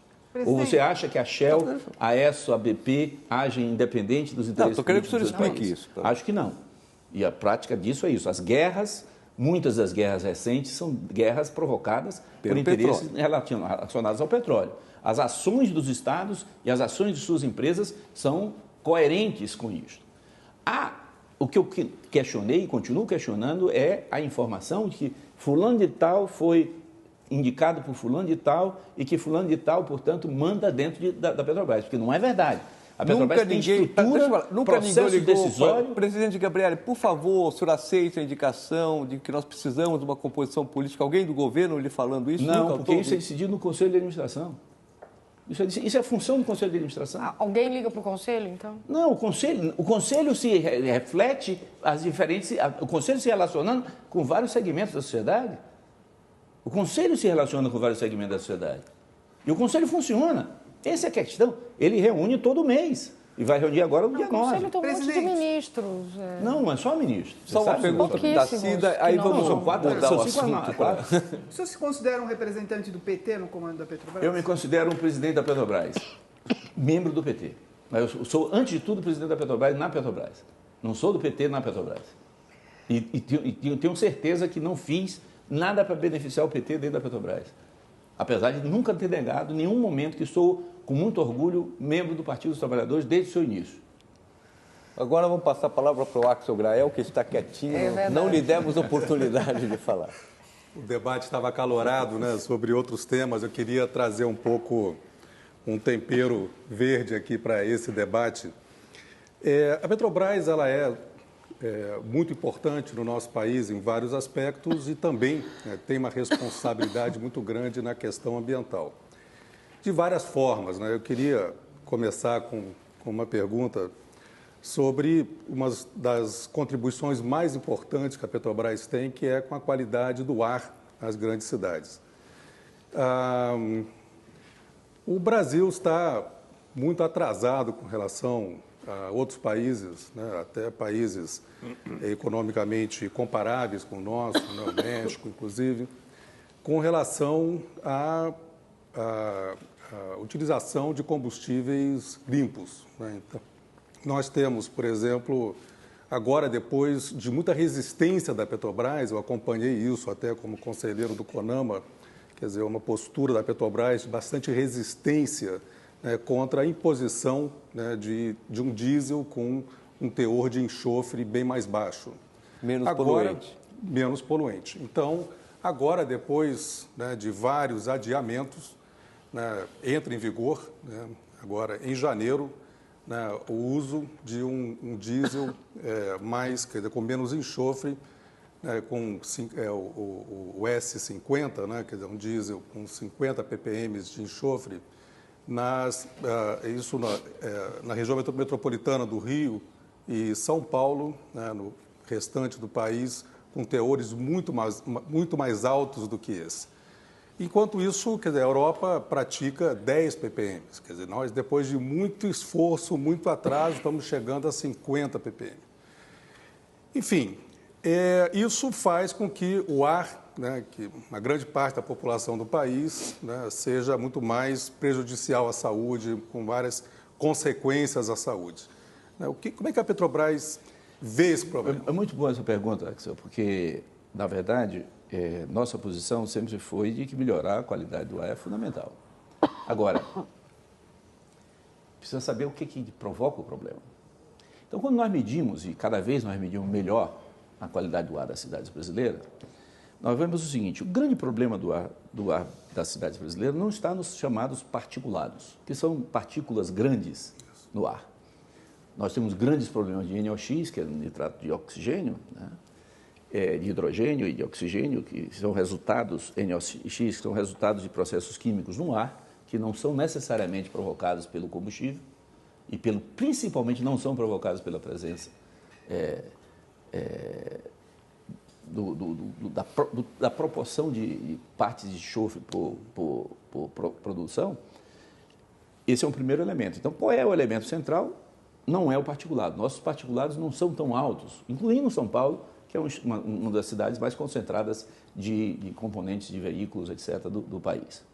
Ou você acha que a Shell, a Esso, a BP agem independente dos interesses estou querendo que o senhor políticos? explique isso. Acho que não. E a prática disso é isso. As guerras, muitas das guerras recentes são guerras provocadas por interesses relacionados ao petróleo. As ações dos estados e as ações de suas empresas são coerentes com isso. O que eu questionei e continuo questionando é a informação de que fulano de tal foi indicado por fulano de tal e que fulano de tal, portanto, manda dentro da Petrobras, porque não é verdade. A Petrobras tem estrutura, processo decisório. Presidente Gabrielli, por favor, o senhor aceita a indicação de que nós precisamos de uma composição política? Alguém do governo lhe falando isso? Não, porque isso é decidido no Conselho de Administração. Isso é função do Conselho de Administração. Alguém liga para o Conselho, então? Não, o Conselho se reflete as diferentes... O Conselho se relacionando com vários segmentos da sociedade. O Conselho se relaciona com vários segmentos da sociedade. E o Conselho funciona. Essa é a questão. Ele reúne todo mês. E vai reunir agora no dia 9. O Conselho tem um monte de Presidente. ministros. Não, não é só ministro. Só uma pergunta da Cida, aí que não vamos são. mudar São o 5 a assunto. 4. O senhor se considera um representante do PT no comando da Petrobras? Eu me considero um presidente da Petrobras, membro do PT. Mas eu sou, antes de tudo, presidente da Petrobras na Petrobras. Não sou do PT na Petrobras. E tenho certeza que não fiz nada para beneficiar o PT dentro da Petrobras. Apesar de nunca ter negado em nenhum momento que sou, com muito orgulho, membro do Partido dos Trabalhadores desde o seu início. Agora vamos passar a palavra para o Axel Grael, que está quietinho. É verdade. Não lhe demos oportunidade de falar. O debate estava acalorado, né, sobre outros temas. Eu queria trazer um pouco um tempero verde aqui para esse debate. A Petrobras ela é muito importante no nosso país em vários aspectos e também tem uma responsabilidade muito grande na questão ambiental. De várias formas, né? Eu queria começar com uma pergunta sobre uma das contribuições mais importantes que a Petrobras tem, que é com a qualidade do ar nas grandes cidades. O Brasil está muito atrasado com relação a outros países, né, até países economicamente comparáveis com o nosso, né, o México, inclusive, com relação à utilização de combustíveis limpos, né? Então, nós temos, por exemplo, agora, depois de muita resistência da Petrobras, eu acompanhei isso até como conselheiro do CONAMA, quer dizer, uma postura da Petrobras de bastante resistência, né, contra a imposição, né, de um diesel com um teor de enxofre bem mais baixo. Menos poluente. Menos poluente. Então, agora, depois, né, de vários adiamentos, né, entra em vigor, né, agora em janeiro, né, o uso de um diesel mais, quer dizer, com menos enxofre, né, com o S50, né, quer dizer, um diesel com 50 ppm de enxofre, isso na região metropolitana do Rio e São Paulo, né, no restante do país, com teores muito mais altos do que esse. Enquanto isso, quer dizer, a Europa pratica 10 ppm. Quer dizer, nós, depois de muito esforço, muito atraso, estamos chegando a 50 ppm. Enfim, isso faz com que o ar, né, que uma grande parte da população do país, né, seja muito mais prejudicial à saúde, com várias consequências à saúde. Como é que a Petrobras vê esse problema? É muito boa essa pergunta, Axel, porque, na verdade, nossa posição sempre foi de que melhorar a qualidade do ar é fundamental. Agora, precisa saber o que provoca o problema. Então, quando nós medimos, e cada vez nós medimos melhor a qualidade do ar das cidades brasileiras, nós vemos o seguinte: o grande problema do ar das cidades brasileiras não está nos chamados particulados, que são partículas grandes no ar. Nós temos grandes problemas de NOx, que é nitrato de oxigênio, né? De hidrogênio e de oxigênio, que são resultados, NOx, que são resultados de processos químicos no ar, que não são necessariamente provocados pelo combustível e principalmente não são provocados pela presença da proporção de partes de enxofre por produção. Esse é um primeiro elemento. Então, qual é o elemento central? Não é o particulado. Nossos particulados não são tão altos, incluindo São Paulo, que é uma das cidades mais concentradas de componentes de veículos, etc., do país.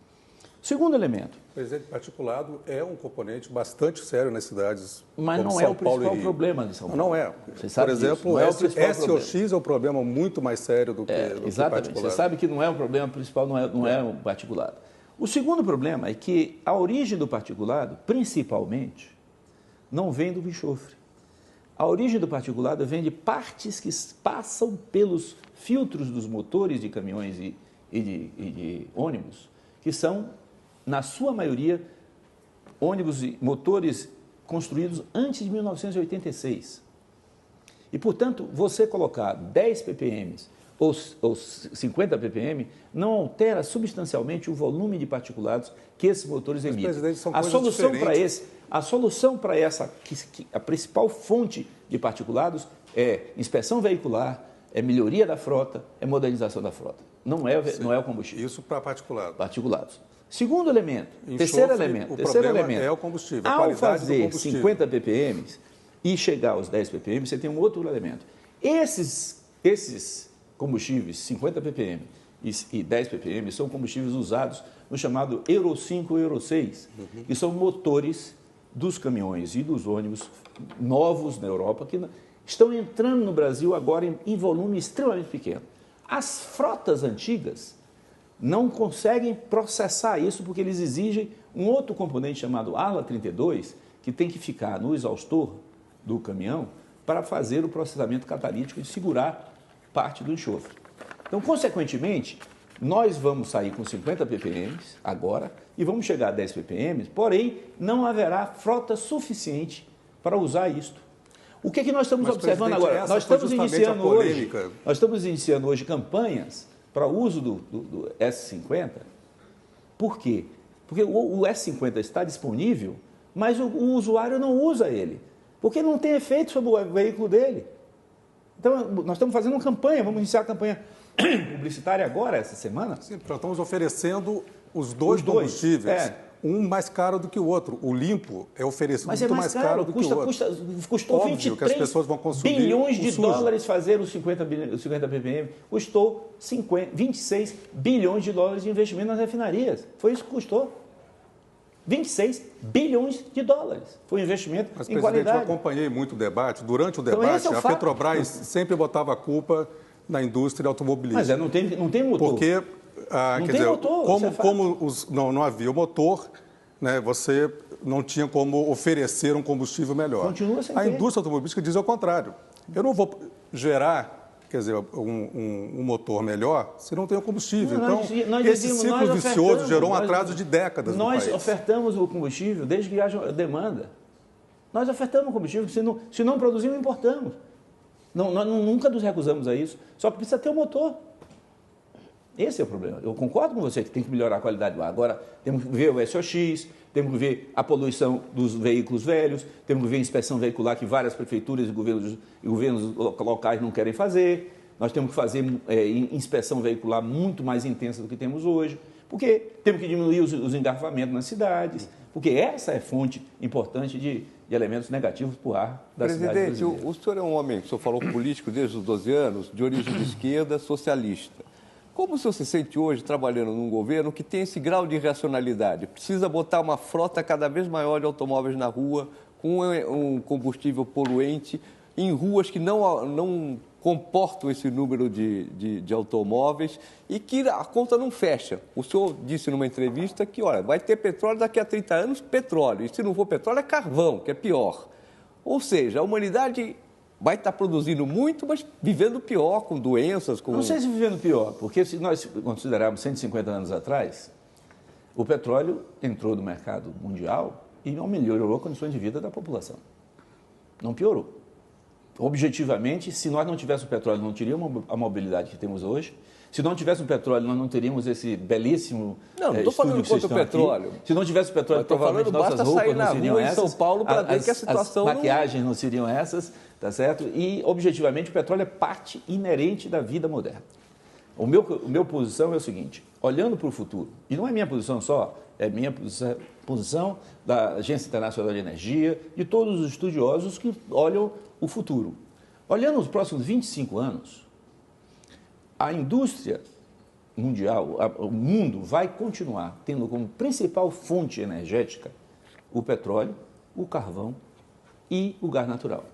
Segundo elemento. Presidente, particulado é um componente bastante sério nas cidades. Mas como não São é o Paulo principal problema de São Paulo. Não é. Você sabe Por exemplo, não é o principal SOX problema. é um problema muito mais sério do que exatamente. particulado. Você sabe que não é o problema principal, não é o particulado. O segundo problema é que a origem do particulado, principalmente, não vem do enxofre. A origem do particulado vem de partes que passam pelos filtros dos motores de caminhões e de ônibus, que são, na sua maioria, ônibus e motores construídos antes de 1986. E, portanto, você colocar 10 ppm ou 50 ppm não altera substancialmente o volume de particulados que esses motores emitem. A solução para essa, a principal fonte de particulados é inspeção veicular, é melhoria da frota, é modernização da frota. não é o combustível. Isso para particulados. Particulados. Segundo elemento, Enxofre, terceiro elemento. O problema é o combustível, a Ao qualidade do fazer combustível. 50 ppm e chegar aos 10 ppm, você tem um outro elemento. Esses combustíveis, 50 ppm e 10 ppm, são combustíveis usados no chamado Euro 5 e Euro 6, que são motores dos caminhões e dos ônibus novos na Europa, que estão entrando no Brasil agora em volume extremamente pequeno. As frotas antigas não conseguem processar isso porque eles exigem um outro componente chamado ALA 32, que tem que ficar no exaustor do caminhão para fazer o processamento catalítico e segurar parte do enxofre. Então, consequentemente, nós vamos sair com 50 ppm agora e vamos chegar a 10 ppm, porém, não haverá frota suficiente para usar isto. O que nós estamos observando agora? Nós estamos iniciando hoje campanhas para o uso do S50. Por quê? Porque o S50 está disponível, mas o usuário não usa ele, porque não tem efeito sobre o veículo dele. Então, nós estamos fazendo uma campanha, vamos iniciar a campanha publicitária agora, essa semana. Sim, nós estamos oferecendo os dois combustíveis, um mais caro do que o outro. O limpo é oferecido muito mais caro do que o outro. Custou Óbvio 23 que as pessoas vão consumir bilhões de sujo. dólares fazer os 50 ppm, custou 26 bilhões de dólares de investimento nas refinarias. Foi isso que custou. 26 bilhões de dólares. Foi um investimento em qualidade. Eu acompanhei muito o debate. Durante o Então, debate, esse é o a fato. Petrobras sempre botava a culpa na indústria automobilística. Mas não tem motor. Porque, não tem motor, como não havia o motor, né, você não tinha como oferecer um combustível melhor. Continua sem a ter. indústria automobilística diz ao contrário. Eu não vou gerar, um motor melhor se não tem o combustível. Esse ciclo vicioso gerou um atraso de décadas no país. Nós ofertamos o combustível desde que haja demanda. Nós ofertamos o combustível, se não produzimos, importamos. Nós nunca nos recusamos a isso, só que precisa ter o motor. Esse é o problema. Eu concordo com você que tem que melhorar a qualidade do ar. Agora, temos que ver o SOX, temos que ver a poluição dos veículos velhos, temos que ver a inspeção veicular que várias prefeituras e governos locais não querem fazer. Nós temos que fazer inspeção veicular muito mais intensa do que temos hoje, porque temos que diminuir os engarrafamentos nas cidades, porque essa é fonte importante de elementos negativos para o ar da cidade brasileira. Presidente, o senhor é um homem, o senhor falou político desde os 12 anos, de origem de esquerda, socialista. Como o senhor se sente hoje trabalhando num governo que tem esse grau de irracionalidade? Precisa botar uma frota cada vez maior de automóveis na rua, com um combustível poluente, em ruas que não comportam esse número de automóveis e que a conta não fecha. O senhor disse numa entrevista que, olha, vai ter petróleo daqui a 30 anos, petróleo. E se não for petróleo, é carvão, que é pior. Ou seja, a humanidade vai estar produzindo muito, mas vivendo pior, com doenças, com... Não sei se vivendo pior, porque se nós considerarmos 150 anos atrás, o petróleo entrou no mercado mundial e não melhorou as condições de vida da população. Não piorou. Objetivamente, se nós não tivéssemos petróleo, não teríamos a mobilidade que temos hoje. Se não tivéssemos petróleo, nós não teríamos esse belíssimo Não estou falando contra o petróleo. Aqui. Se não tivesse petróleo, provavelmente nossas roupas não seriam essas. Em São Paulo para ver que a situação as maquiagens não seriam essas, tá certo? E, objetivamente, o petróleo é parte inerente da vida moderna. O meu posição é o seguinte, olhando para o futuro, e não é minha posição só, é minha posição da Agência Internacional de Energia, de todos os estudiosos que olham o futuro. Olhando os próximos 25 anos, a indústria mundial, o mundo vai continuar tendo como principal fonte energética o petróleo, o carvão e o gás natural.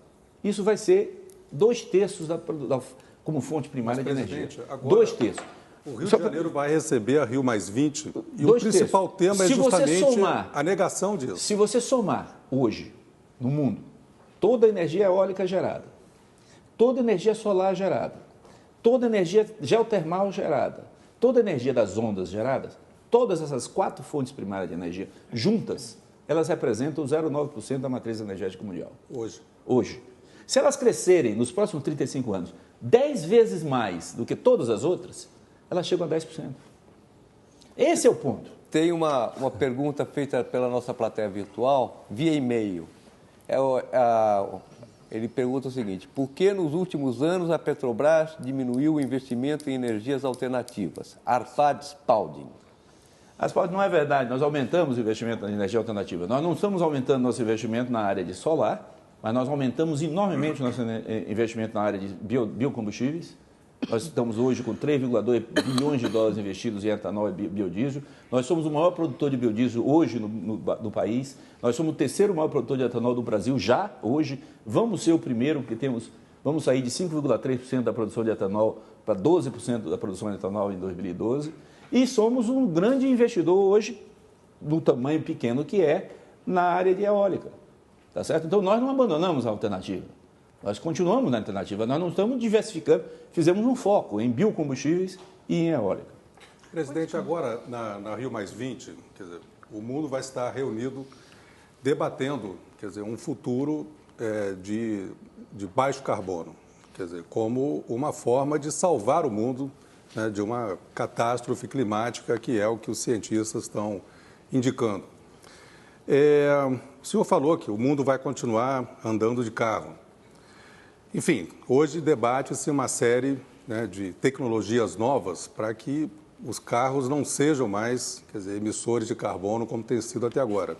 Isso vai ser 2/3 como fonte primária de energia. Agora, 2/3. O Rio de Janeiro vai receber a Rio +20 e o principal tema é justamente a negação disso. Se você somar hoje, no mundo, toda a energia eólica gerada, toda a energia solar gerada, toda a energia geotermal gerada, toda a energia das ondas geradas, todas essas 4 fontes primárias de energia juntas, elas representam 0,9% da matriz energética mundial. Hoje. Se elas crescerem nos próximos 35 anos 10 vezes mais do que todas as outras, elas chegam a 10%. Esse é o ponto. Tem uma pergunta feita pela nossa plateia virtual, via e-mail. Ele pergunta o seguinte: por que nos últimos anos a Petrobras diminuiu o investimento em energias alternativas? Arpad Spalding. Asfalto não é verdade, nós aumentamos o investimento na energia alternativa. Nós não estamos aumentando nosso investimento na área de solar, mas nós aumentamos enormemente nosso investimento na área de biocombustíveis. Nós estamos hoje com 3,2 bilhões de dólares investidos em etanol e biodiesel. Nós somos o maior produtor de biodiesel hoje no país. Nós somos o terceiro maior produtor de etanol do Brasil já hoje. Vamos ser o primeiro, porque vamos sair de 5,3% da produção de etanol para 12% da produção de etanol em 2012. E somos um grande investidor hoje, no tamanho pequeno que é, na área de eólica. Tá certo? Então, nós não abandonamos a alternativa. Nós continuamos na alternativa. Nós não estamos diversificando. Fizemos um foco em biocombustíveis e em eólica. Presidente, agora na Rio+20, quer dizer, o mundo vai estar reunido debatendo, quer dizer, um futuro de baixo carbono, quer dizer, como uma forma de salvar o mundo, né, de uma catástrofe climática, que é o que os cientistas estão indicando. O senhor falou que o mundo vai continuar andando de carro. Enfim, hoje debate-se uma série, né, de tecnologias novas para que os carros não sejam mais, quer dizer, emissores de carbono como tem sido até agora.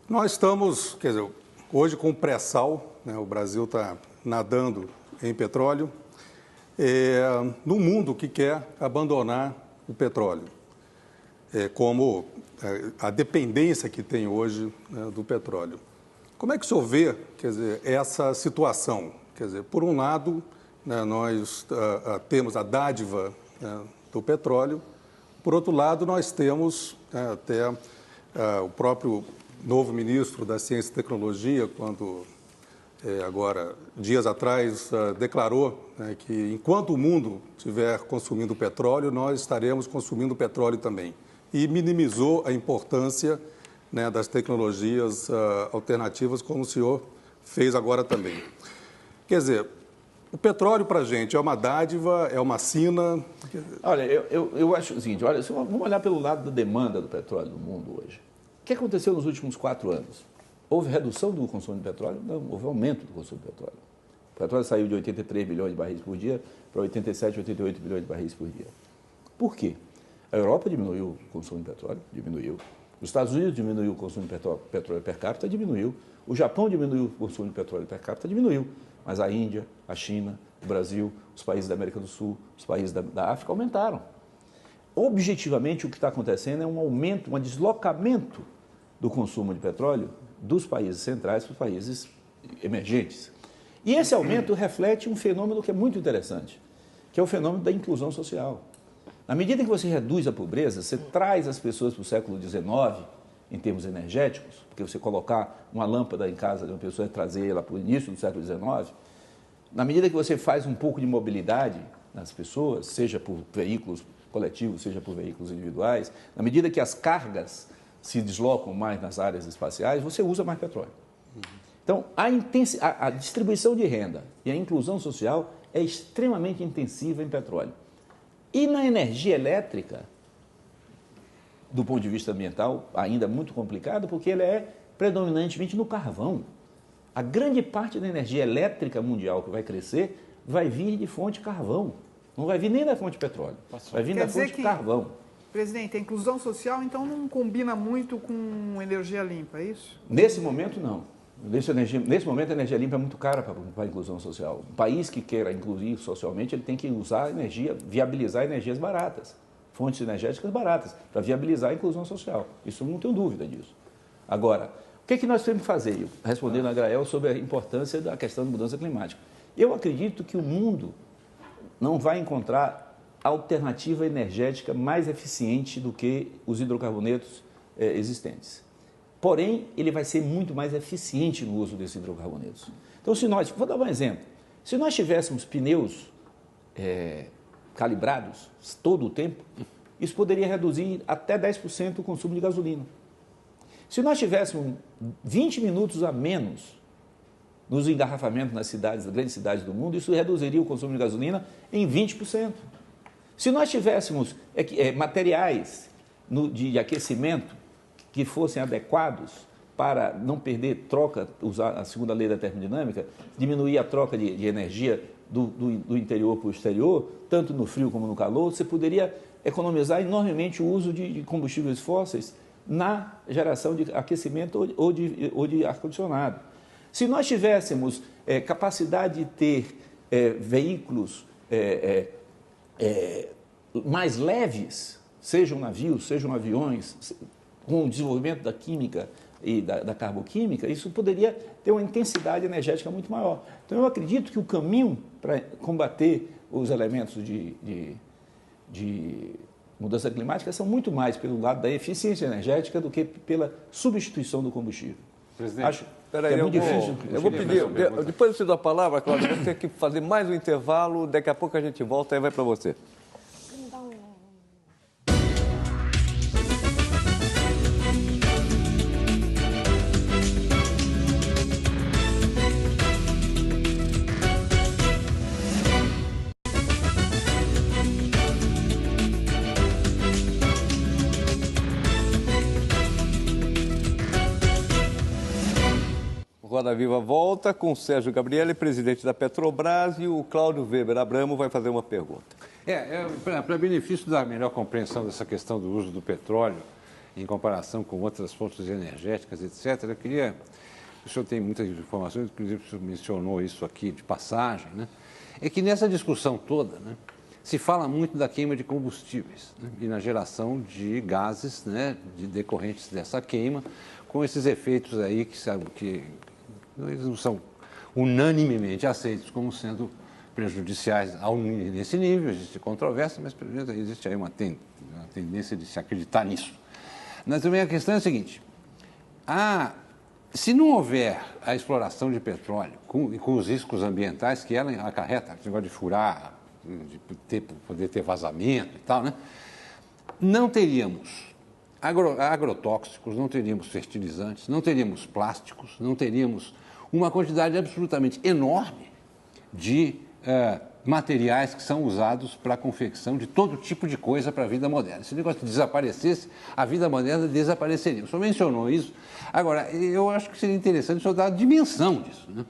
Nós estamos, quer dizer, hoje com o pré-sal, né, o Brasil está nadando em petróleo, no mundo que quer abandonar o petróleo, como a dependência que tem hoje, né, do petróleo. Como é que o senhor vê, quer dizer, essa situação? Quer dizer, por um lado, né, nós temos a dádiva, né, do petróleo, por outro lado, nós temos, né, até o próprio novo ministro da Ciência e Tecnologia, quando agora, dias atrás, declarou, né, que enquanto o mundo estiver consumindo petróleo, nós estaremos consumindo petróleo também. E minimizou a importância, né, das tecnologias alternativas, como o senhor fez agora também. Quer dizer, o petróleo para a gente é uma dádiva, é uma sina? Olha, eu acho o seguinte, olha, vamos olhar pelo lado da demanda do petróleo no mundo hoje. O que aconteceu nos últimos 4 anos? Houve redução do consumo de petróleo? Não, houve aumento do consumo de petróleo. O petróleo saiu de 83 bilhões de barris por dia para 87, 88 bilhões de barris por dia. Por quê? A Europa diminuiu o consumo de petróleo, diminuiu. Os Estados Unidos diminuiu o consumo de petróleo per capita, diminuiu. O Japão diminuiu o consumo de petróleo per capita, diminuiu. Mas a Índia, a China, o Brasil, os países da América do Sul, os países da África aumentaram. Objetivamente, o que está acontecendo é um aumento, um deslocamento do consumo de petróleo dos países centrais para os países emergentes. E esse aumento reflete um fenômeno que é muito interessante, que é o fenômeno da inclusão social. Na medida que você reduz a pobreza, você traz as pessoas para o século XIX, em termos energéticos, porque você colocar uma lâmpada em casa de uma pessoa e trazer ela para o início do século XIX, na medida que você faz um pouco de mobilidade nas pessoas, seja por veículos coletivos, seja por veículos individuais, na medida que as cargas se deslocam mais nas áreas espaciais, você usa mais petróleo. Então, a distribuição de renda e a inclusão social é extremamente intensiva em petróleo. E na energia elétrica, do ponto de vista ambiental, ainda muito complicado, porque ele é predominantemente no carvão. A grande parte da energia elétrica mundial que vai crescer vai vir de fonte carvão. Não vai vir nem da fonte petróleo, vai vir da fonte carvão. Presidente, a inclusão social, então, não combina muito com energia limpa, é isso? Nesse momento, não. Nesse momento, a energia limpa é muito cara para a inclusão social. Um país que queira incluir socialmente, ele tem que usar energia, viabilizar energias baratas, fontes energéticas baratas, para viabilizar a inclusão social. Isso não tenho dúvida disso. Agora, o que nós temos que fazer? Respondendo a Grael sobre a importância da questão da mudança climática. Eu acredito que o mundo não vai encontrar alternativa energética mais eficiente do que os hidrocarbonetos existentes. Porém, ele vai ser muito mais eficiente no uso desses hidrocarbonetos. Então, vou dar um exemplo, se nós tivéssemos pneus calibrados todo o tempo, isso poderia reduzir até 10% o consumo de gasolina. Se nós tivéssemos 20 minutos a menos nos engarrafamentos nas grandes cidades do mundo, isso reduziria o consumo de gasolina em 20%. Se nós tivéssemos materiais de aquecimento que fossem adequados para não perder troca, usar a segunda lei da termodinâmica, diminuir a troca de energia do interior para o exterior, tanto no frio como no calor, você poderia economizar enormemente o uso de combustíveis fósseis na geração de aquecimento ou de ar-condicionado. Se nós tivéssemos capacidade de ter veículos mais leves, sejam navios, sejam aviões, com o desenvolvimento da química e da carboquímica, isso poderia ter uma intensidade energética muito maior. Então, eu acredito que o caminho para combater os elementos de mudança climática são muito mais pelo lado da eficiência energética do que pela substituição do combustível. Presidente, acho que é muito difícil. Eu vou pedir, depois eu te dou a palavra, Cláudio, vou ter que fazer mais um intervalo, daqui a pouco a gente volta e vai para você. Roda Viva volta com o Sérgio Gabrielli, presidente da Petrobras, e o Cláudio Weber Abramo vai fazer uma pergunta. Para benefício da melhor compreensão dessa questão do uso do petróleo em comparação com outras fontes energéticas, etc., eu queria... O senhor tem muitas informações, inclusive o senhor mencionou isso aqui de passagem, né? É que nessa discussão toda, né, se fala muito da queima de combustíveis, né, e na geração de gases, né, decorrentes dessa queima, com esses efeitos aí que eles não são unanimemente aceitos como sendo prejudiciais nesse nível. Existe controvérsia, mas pelo menos existe aí uma tendência de se acreditar nisso. Mas também a questão é a seguinte: se não houver a exploração de petróleo com os riscos ambientais que ela acarreta, esse negócio de furar, de poder ter vazamento e tal, né, não teríamos agrotóxicos, não teríamos fertilizantes, não teríamos plásticos, não teríamos uma quantidade absolutamente enorme de materiais que são usados para a confecção de todo tipo de coisa para a vida moderna. Se o negócio desaparecesse, a vida moderna desapareceria. O senhor mencionou isso. Agora, eu acho que seria interessante o senhor dar a dimensão disso, né?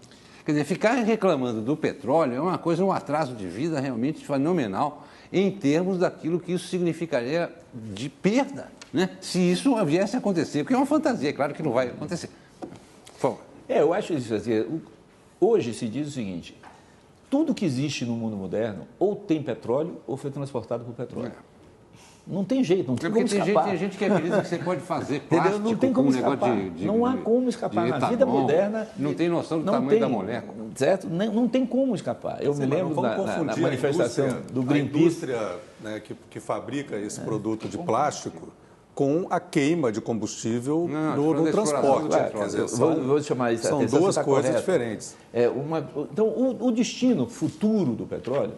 Quer dizer, ficar reclamando do petróleo é uma coisa, um atraso de vida realmente fenomenal em termos daquilo que isso significaria de perda, né? Se isso viesse a acontecer, porque é uma fantasia, claro que não vai acontecer. Por favor. Eu acho isso assim, hoje se diz o seguinte: tudo que existe no mundo moderno ou tem petróleo ou foi transportado por petróleo. Não tem jeito, não tem como escapar. Tem gente que acredita que você pode fazer plástico, não tem como escapar. Não há como escapar. Na vida moderna... Não tem noção do tamanho da molécula. Certo? Não tem como escapar. Eu me lembro na manifestação do Greenpeace. A indústria, né, que fabrica esse produto de plástico com a queima de combustível no transporte. Quer dizer, vou chamar isso. São duas coisas diferentes. Então, o destino futuro do petróleo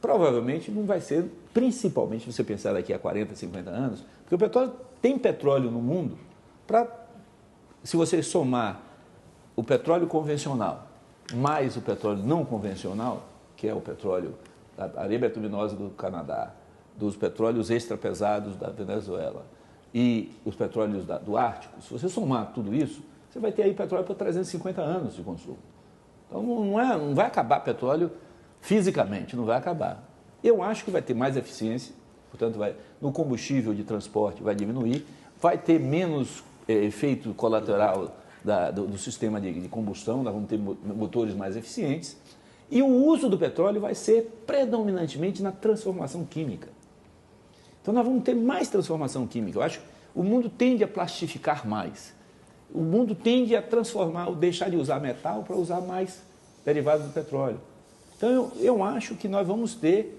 provavelmente não vai ser, principalmente, se você pensar daqui a 40, 50 anos, porque o petróleo, tem petróleo no mundo se você somar o petróleo convencional mais o petróleo não convencional, que é o petróleo da areia betuminosa do Canadá, dos petróleos extrapesados da Venezuela e os petróleos do Ártico, se você somar tudo isso, você vai ter aí petróleo para 350 anos de consumo. Então, não vai acabar petróleo fisicamente, não vai acabar. Eu acho que vai ter mais eficiência, portanto, no combustível de transporte vai diminuir, vai ter menos efeito colateral do sistema de combustão, nós vamos ter motores mais eficientes, e o uso do petróleo vai ser predominantemente na transformação química. Então, nós vamos ter mais transformação química. Eu acho que o mundo tende a plastificar mais. O mundo tende a transformar, deixar de usar metal para usar mais derivados do petróleo. Então, eu acho que nós vamos ter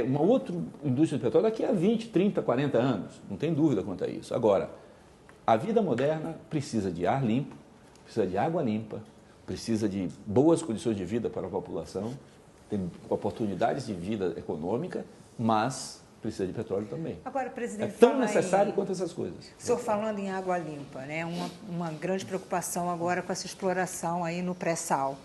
uma outra indústria do petróleo daqui a 20, 30, 40 anos. Não tem dúvida quanto a isso. Agora, a vida moderna precisa de ar limpo, precisa de água limpa, precisa de boas condições de vida para a população, tem oportunidades de vida econômica, mas precisa de petróleo também. Agora, presidente, é tão necessário quanto essas coisas. O senhor falando em água limpa, né? Uma grande preocupação agora com essa exploração aí no pré-sal.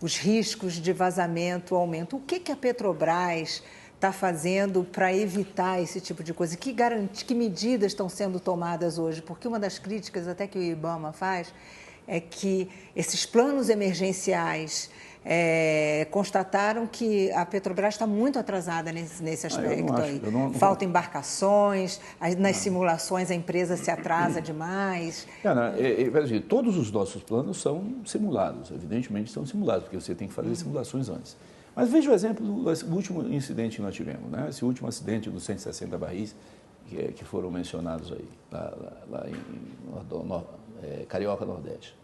Os riscos de vazamento aumentam. O que a Petrobras está fazendo para evitar esse tipo de coisa? Que medidas estão sendo tomadas hoje? Porque uma das críticas até que o IBAMA faz é que esses planos emergenciais constataram que a Petrobras está muito atrasada nesse aspecto. Faltam embarcações, nas simulações a empresa se atrasa demais. Todos os nossos planos são simulados, evidentemente são simulados, porque você tem que fazer simulações antes. Mas veja o exemplo do último incidente que nós tivemos, né? Esse último acidente dos 160 barris que foram mencionados aí, lá em Carioca Nordeste.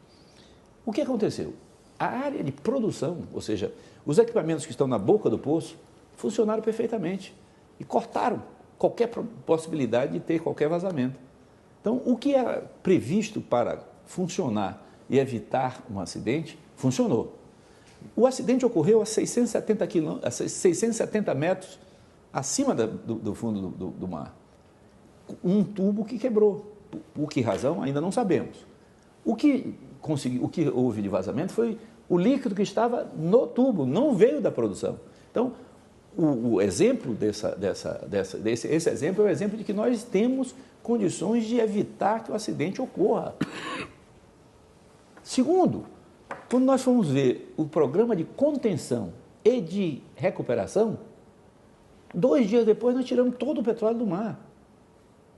O que aconteceu? A área de produção, ou seja, os equipamentos que estão na boca do poço, funcionaram perfeitamente e cortaram qualquer possibilidade de ter qualquer vazamento. Então, o que era previsto para funcionar e evitar um acidente, funcionou. O acidente ocorreu a 670 metros acima do fundo do mar. Um tubo que quebrou. Por que razão? Ainda não sabemos. O que houve de vazamento foi o líquido que estava no tubo, não veio da produção. Então, o exemplo esse exemplo é o exemplo de que nós temos condições de evitar que o acidente ocorra. Segundo, quando nós fomos ver o programa de contenção e de recuperação, 2 dias depois nós tiramos todo o petróleo do mar.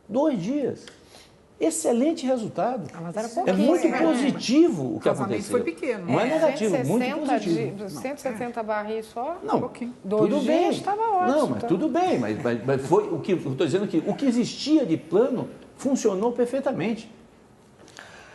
2 dias. Excelente resultado. Mas era é muito positivo o que aconteceu. Foi pequeno. Não é negativo, 160 muito positivo. 160 barris só? Não, pouquinho. 2 tudo dias bem. estava ótimo. Não, mas tudo bem, mas foi o que eu estou dizendo que o que existia de plano funcionou perfeitamente.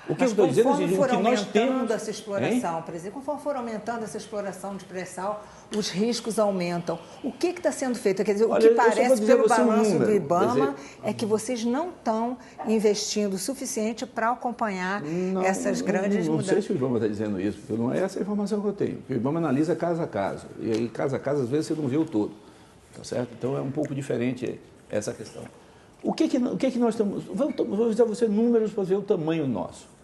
O que eu estou dizendo é o que nós temos. Essa exploração, por exemplo, conforme for aumentando essa exploração de pré-sal, os riscos aumentam. O que está sendo feito? Quer dizer, o que parece pelo balanço do IBAMA é que vocês não estão investindo o suficiente para acompanhar essas grandes mudanças. Não sei se o IBAMA está dizendo isso, porque não é essa a informação que eu tenho. O IBAMA analisa caso a caso, e aí caso a caso, às vezes, você não vê o todo. Tá certo? Então, é um pouco diferente essa questão. O que nós estamos... Vou dizer a você números para ver o tamanho nosso.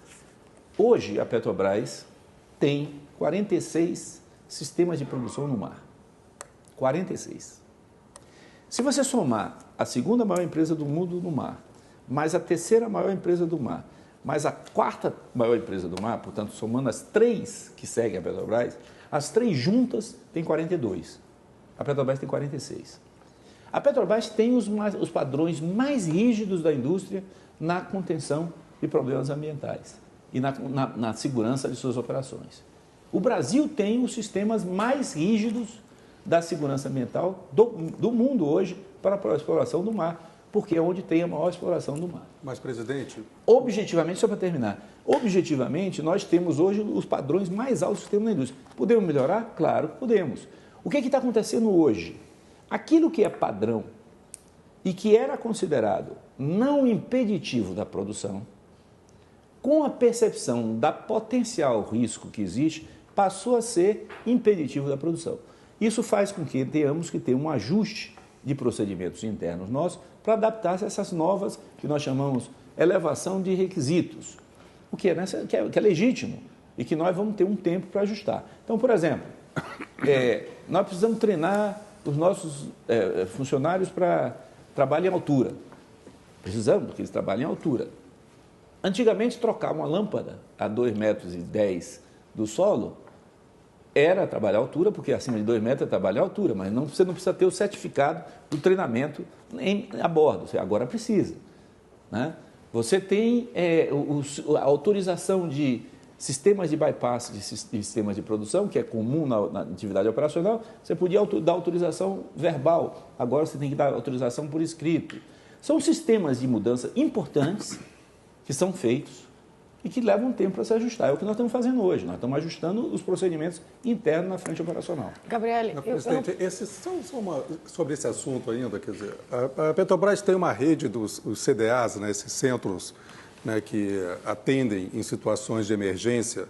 Hoje, a Petrobras tem 46 sistemas de produção no mar. 46. Se você somar a segunda maior empresa do mundo no mar, mais a terceira maior empresa do mar, mais a quarta maior empresa do mar, portanto, somando as 3 que seguem a Petrobras, as 3 juntas têm 42. A Petrobras tem 46. A Petrobras tem os padrões mais rígidos da indústria na contenção de problemas ambientais e na segurança de suas operações. O Brasil tem os sistemas mais rígidos da segurança ambiental do mundo hoje para a exploração do mar, porque é onde tem a maior exploração do mar. Mas, presidente... Objetivamente, só para terminar, objetivamente, nós temos hoje os padrões mais altos do sistema da indústria. Podemos melhorar? Claro, podemos. O que está acontecendo hoje? Aquilo que é padrão e que era considerado não impeditivo da produção, com a percepção da potencial risco que existe, passou a ser impeditivo da produção. Isso faz com que tenhamos que ter um ajuste de procedimentos internos nossos para adaptar-se a essas novas, que nós chamamos elevação de requisitos, o que é legítimo e que nós vamos ter um tempo para ajustar. Então, por exemplo, nós precisamos treinar os nossos funcionários para trabalho em altura. Precisamos que eles trabalhem em altura. Antigamente, trocar uma lâmpada a 2,10 metros do solo era trabalhar a altura, porque acima de 2 metros é trabalhar a altura, mas você não precisa ter o certificado do treinamento a bordo, você agora precisa. Né? Você tem a autorização de sistemas de bypass, de sistemas de produção, que é comum na atividade operacional, você podia dar autorização verbal, agora você tem que dar autorização por escrito. São sistemas de mudança importantes que são feitos e que levam tempo para se ajustar. É o que nós estamos fazendo hoje. Nós estamos ajustando os procedimentos internos na frente operacional. Gabriele, presidente, sobre esse assunto ainda, quer dizer, a Petrobras tem uma rede dos CDAs, né, esses centros, né, que atendem em situações de emergência.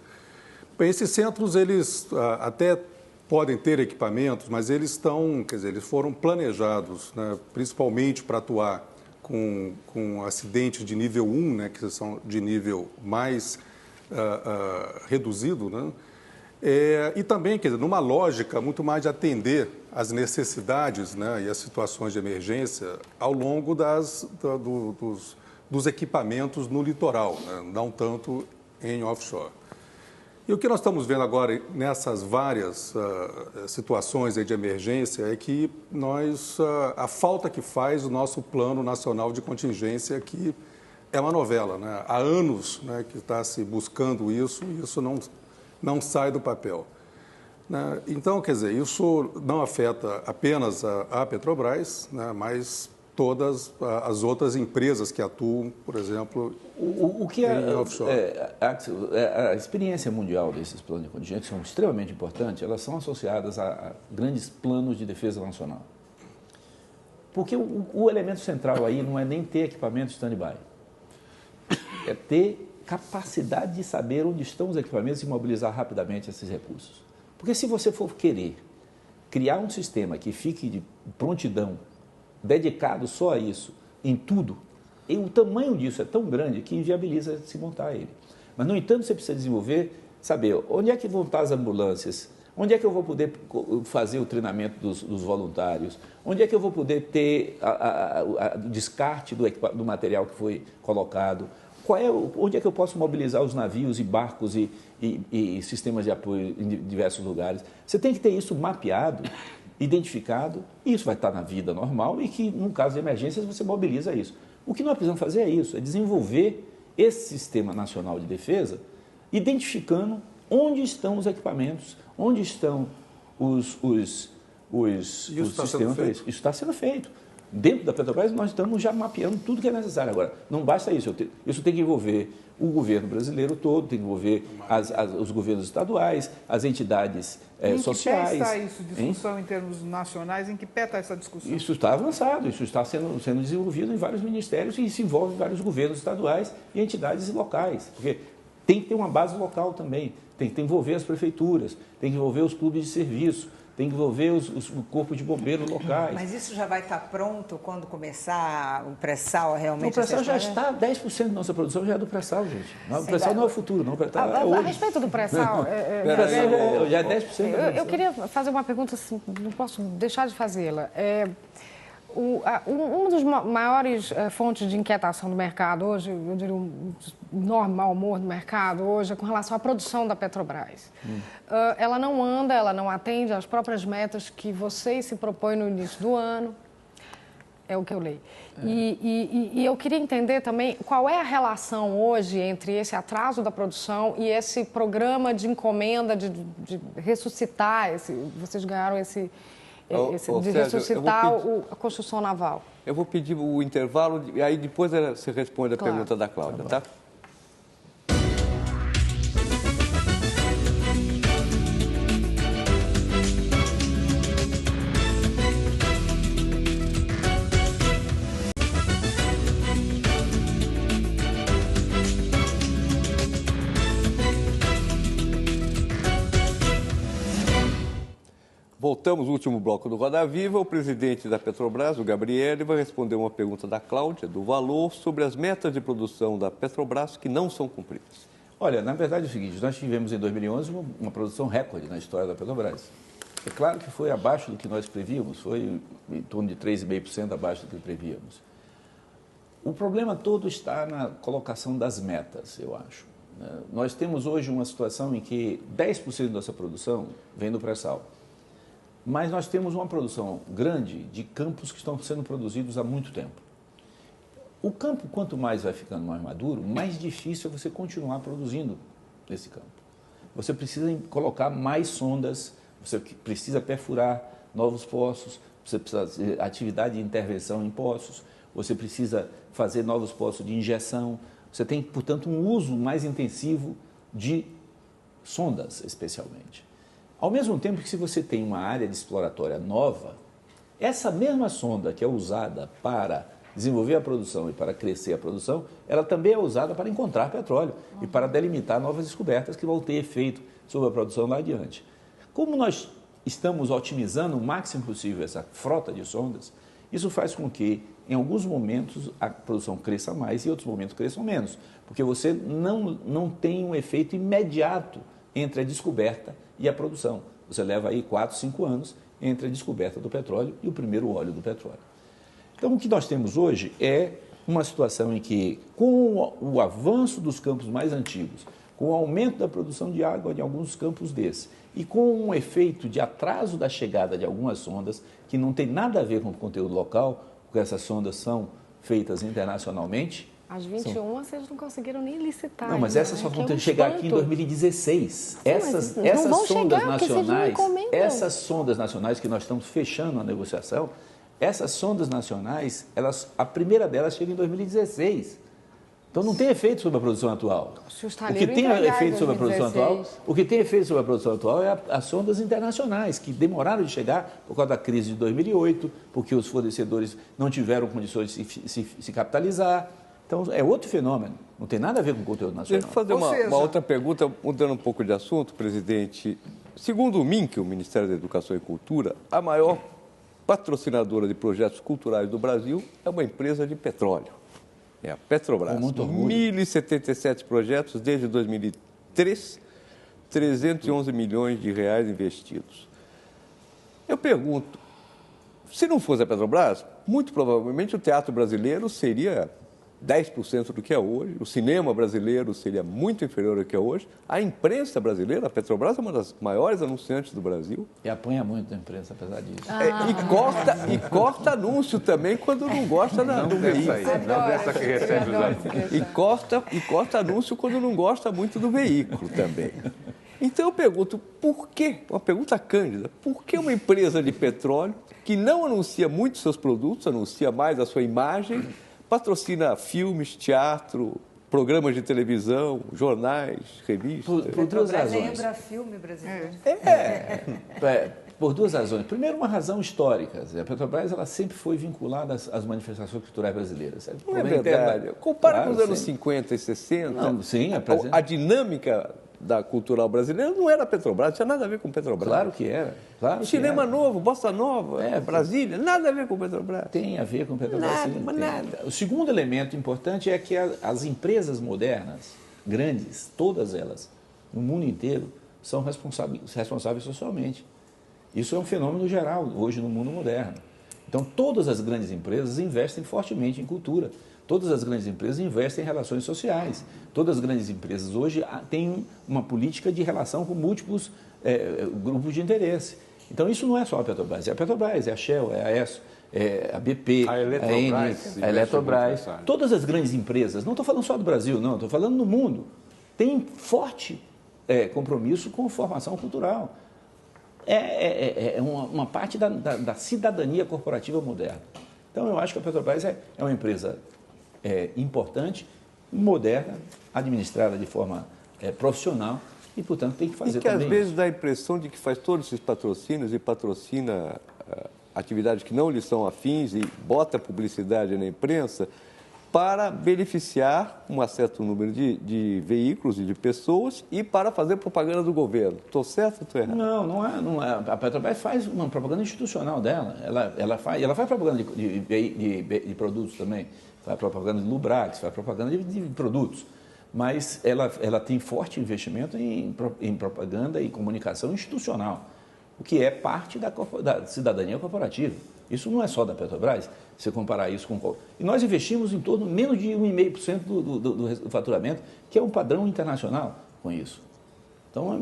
Bem, esses centros, eles até podem ter equipamentos, mas eles eles foram planejados, né, principalmente para atuar com acidentes de nível 1, né, que são de nível mais reduzido, né? E também, quer dizer, numa lógica muito mais de atender às necessidades, né, e às situações de emergência ao longo dos equipamentos no litoral, né, não tanto em offshore. E o que nós estamos vendo agora nessas várias situações aí de emergência é que a falta que faz o nosso Plano Nacional de Contingência, que é uma novela, né? Há anos, né, que está se buscando isso e isso não sai do papel. Né? Então, quer dizer, isso não afeta apenas a Petrobras, né, mas todas as outras empresas que atuam, por exemplo, o que em offshore. A experiência mundial desses planos de contingência são extremamente importantes, elas são associadas a grandes planos de defesa nacional. Porque o elemento central aí não é nem ter equipamento stand-by, é ter capacidade de saber onde estão os equipamentos e mobilizar rapidamente esses recursos. Porque se você for querer criar um sistema que fique de prontidão, dedicado só a isso, em tudo, e o tamanho disso é tão grande que inviabiliza se montar ele. Mas, no entanto, você precisa desenvolver, saber onde é que vão estar as ambulâncias, onde é que eu vou poder fazer o treinamento dos voluntários, onde é que eu vou poder ter o descarte do material que foi colocado, onde é que eu posso mobilizar os navios e barcos e sistemas de apoio em diversos lugares. Você tem que ter isso mapeado, identificado, e isso vai estar na vida normal e que, no caso de emergências, você mobiliza isso. O que nós precisamos fazer é isso, é desenvolver esse Sistema Nacional de Defesa, identificando onde estão os equipamentos, onde estão os sistemas. Isso está sendo feito. Dentro da Petrobras, nós estamos já mapeando tudo que é necessário. Agora, não basta isso. Isso tem que envolver o governo brasileiro todo, tem que envolver os governos estaduais, as entidades sociais. Em que pé está isso? Discussão em termos nacionais, em que pé está essa discussão? Isso está avançado, isso está sendo desenvolvido em vários ministérios e se envolve em vários governos estaduais e entidades locais. Porque tem que ter uma base local também, tem que envolver as prefeituras, tem que envolver os clubes de serviço, tem que envolver o corpo de bombeiros locais. Mas isso já vai estar pronto quando começar o pré-sal realmente? O pré-sal já está, 10% da nossa produção já é do pré-sal, gente. O pré-sal não é o futuro, não. A respeito do pré-sal... já é 10%. Eu queria fazer uma pergunta, assim, não posso deixar de fazê-la. Uma das maiores fontes de inquietação do mercado hoje, eu diria um enorme mau humor do mercado hoje, é com relação à produção da Petrobras. Ela não anda, ela não atende às próprias metas que vocês se propõem no início do ano, é o que eu leio. E eu queria entender também qual é a relação hoje entre esse atraso da produção e esse programa de encomenda de ressuscitar, vocês ganharam de ressuscitar a construção naval. Eu vou pedir o intervalo e aí depois você responde a pergunta da Cláudia, tá? Voltamos ao último bloco do Roda Viva. O presidente da Petrobras, o Gabriele, vai responder uma pergunta da Cláudia, do Valor, sobre as metas de produção da Petrobras que não são cumpridas. Olha, na verdade é o seguinte, nós tivemos em 2011 uma produção recorde na história da Petrobras. É claro que foi abaixo do que nós prevíamos, foi em torno de 3,5% abaixo do que prevíamos. O problema todo está na colocação das metas, eu acho. Nós temos hoje uma situação em que 10% da nossa produção vem do pré-sal. Mas nós temos uma produção grande de campos que estão sendo produzidos há muito tempo. O campo, quanto mais vai ficando mais maduro, mais difícil é você continuar produzindo nesse campo. Você precisa colocar mais sondas, você precisa perfurar novos poços, você precisa fazer atividade de intervenção em poços, você precisa fazer novos poços de injeção. Você tem, portanto, um uso mais intensivo de sondas, especialmente. Ao mesmo tempo que, se você tem uma área de exploratória nova, essa mesma sonda que é usada para desenvolver a produção e para crescer a produção, ela também é usada para encontrar petróleo e para delimitar novas descobertas que vão ter efeito sobre a produção lá adiante. Como nós estamos otimizando o máximo possível essa frota de sondas, isso faz com que, em alguns momentos, a produção cresça mais e em outros momentos cresçam menos, porque você não tem um efeito imediato entre a descoberta e a produção. Você leva aí 4, 5 anos entre a descoberta do petróleo e o primeiro óleo do petróleo. Então, o que nós temos hoje é uma situação em que, com o avanço dos campos mais antigos, com o aumento da produção de água de alguns campos desses, e com um efeito de atraso da chegada de algumas sondas, que não tem nada a ver com o conteúdo local, porque essas sondas são feitas internacionalmente. As 21 vocês não conseguiram nem licitar. Não, mas ainda, essas só né? vão chegar aqui em 2016. Sim, essas não vão sondas chegar, porque vocês não nacionais, encomendam. essas sondas nacionais que nós estamos fechando a negociação, essas sondas nacionais, a primeira delas chega em 2016. Então não tem efeito sobre a produção atual. Se os O que talheiros tem entregarem efeito sobre a produção 2016. atual, o que tem efeito sobre a produção atual é as sondas internacionais, que demoraram de chegar por causa da crise de 2008, porque os fornecedores não tiveram condições de se capitalizar. Então é outro fenômeno, não tem nada a ver com o conteúdo nacional. Deixa eu fazer uma outra pergunta, mudando um pouco de assunto, presidente. Segundo o MINC, o Ministério da Educação e Cultura, a maior patrocinadora de projetos culturais do Brasil é uma empresa de petróleo. É a Petrobras. 1.077 projetos desde 2003, 311 milhões de reais investidos. Eu pergunto, se não fosse a Petrobras, muito provavelmente o teatro brasileiro seria 10% do que é hoje, o cinema brasileiro seria muito inferior ao que é hoje, a imprensa brasileira, a Petrobras é uma das maiores anunciantes do Brasil. E apanha muito a imprensa, apesar disso. E corta anúncio também quando não gosta do veículo. Não dessa que recebe os alunos. E corta anúncio quando não gosta muito do veículo também. Então eu pergunto, por que, uma pergunta cândida, por que uma empresa de petróleo que não anuncia muito seus produtos, anuncia mais a sua imagem, patrocina filmes, teatro, programas de televisão, jornais, revistas? Por duas razões. Lembra filme brasileiro. Por duas razões. Primeiro, uma razão histórica. A Petrobras ela sempre foi vinculada às manifestações culturais brasileiras. Não é verdade. Compara Claro, com os anos sim. 50 e 60. Não, sim, a dinâmica da cultural brasileira não era a Petrobras, não tinha nada a ver com Petrobras. Claro que era. Claro Cinema que era. novo, Bossa Nova, Brasília, nada a ver com Petrobras. Tem a ver com Petrobras. Nada, sim, mas tem. nada. O segundo elemento importante é que as empresas modernas, grandes, todas elas, no mundo inteiro, são responsáveis socialmente. Isso é um fenômeno geral hoje no mundo moderno. Então, todas as grandes empresas investem fortemente em cultura. Todas as grandes empresas investem em relações sociais. Todas as grandes empresas hoje têm uma política de relação com múltiplos grupos de interesse. Então, isso não é só a Petrobras. É a Petrobras, é a Shell, é a ESSO, é a BP, a Eletrobras, a Eletrobras. Todas as grandes empresas, não estou falando só do Brasil, não, estou falando no mundo, têm forte compromisso com formação cultural. É uma parte da cidadania corporativa moderna. Então, eu acho que a Petrobras é uma empresa importante, moderna, administrada de forma profissional e, portanto, tem que fazer também. E que também às vezes dá a impressão de que faz todos esses patrocínios e patrocina atividades que não lhe são afins e bota publicidade na imprensa para beneficiar um certo número de veículos e de pessoas e para fazer propaganda do governo. Estou certo ou estou errado? Não é. A Petrobras faz uma propaganda institucional dela. Ela faz propaganda de produtos também. Faz propaganda de Lubrax, faz propaganda de produtos. Mas ela tem forte investimento em propaganda e comunicação institucional, o que é parte da cidadania corporativa. Isso não é só da Petrobras, se você comparar isso com... E nós investimos em torno menos de 1,5% do faturamento, que é um padrão internacional com isso. Então,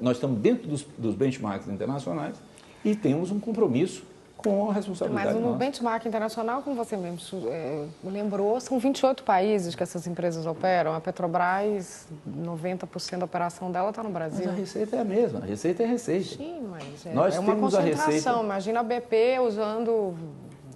nós estamos dentro dos benchmarks internacionais e temos um compromisso com a responsabilidade Mas no nossa. benchmark internacional, como você mesmo lembrou, são 28 países que essas empresas operam. A Petrobras, 90% da operação dela está no Brasil. Mas a receita é a mesma, a receita é a receita. Sim, mas Nós é uma temos a concentração. receita. Imagina a BP usando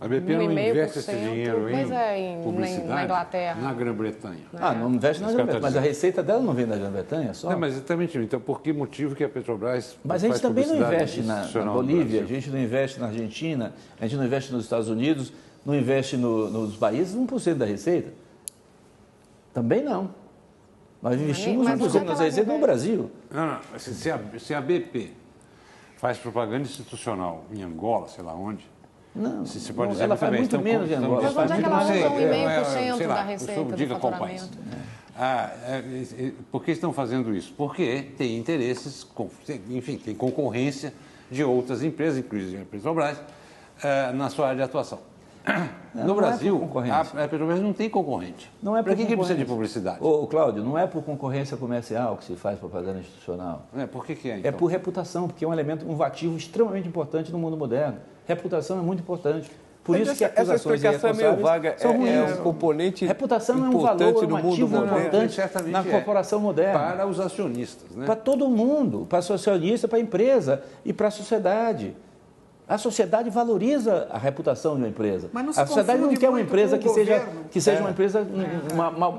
A BP não 1,5%. investe esse dinheiro em publicidade na Inglaterra. na Grã-Bretanha. Não investe na Grã-Bretanha, mas a receita dela não vem da Grã-Bretanha só? Não, mas exatamente. Então, por que motivo que a Petrobras Mas a gente faz também não publicidade investe na institucional no Bolívia, a Brasil? gente não investe na Argentina, a gente não investe nos Estados Unidos, não investe nos países 1% da receita. Também não. Nós investimos mas 1% da receita no Brasil. Não. Se a BP faz propaganda institucional em Angola, sei lá onde, Não, você pode dizer ela faz também, muito menos em Angola. Mas onde é que ela usa 1,5% da receita do diga qual país. faturamento? Por que estão fazendo isso? Porque tem interesses, enfim, tem concorrência de outras empresas, inclusive a Petrobras, na sua área de atuação. No Brasil, a Petrobras não tem concorrente. Para que precisa de publicidade? Ô, Cláudio, não é por concorrência comercial que se faz propaganda institucional. Por que é, então? É por reputação, porque é um elemento, um ativo extremamente importante no mundo moderno. Reputação é muito importante. Por isso que acusações essa explicação é meio vaga. São ruins. É um componente reputação importante é um valor, no um mundo ativo moderno. importante na corporação moderna. Para os acionistas, né? Para todo mundo, para o acionista, para a empresa e para a sociedade. A sociedade valoriza a reputação de uma empresa. A sociedade não quer uma empresa que seja uma empresa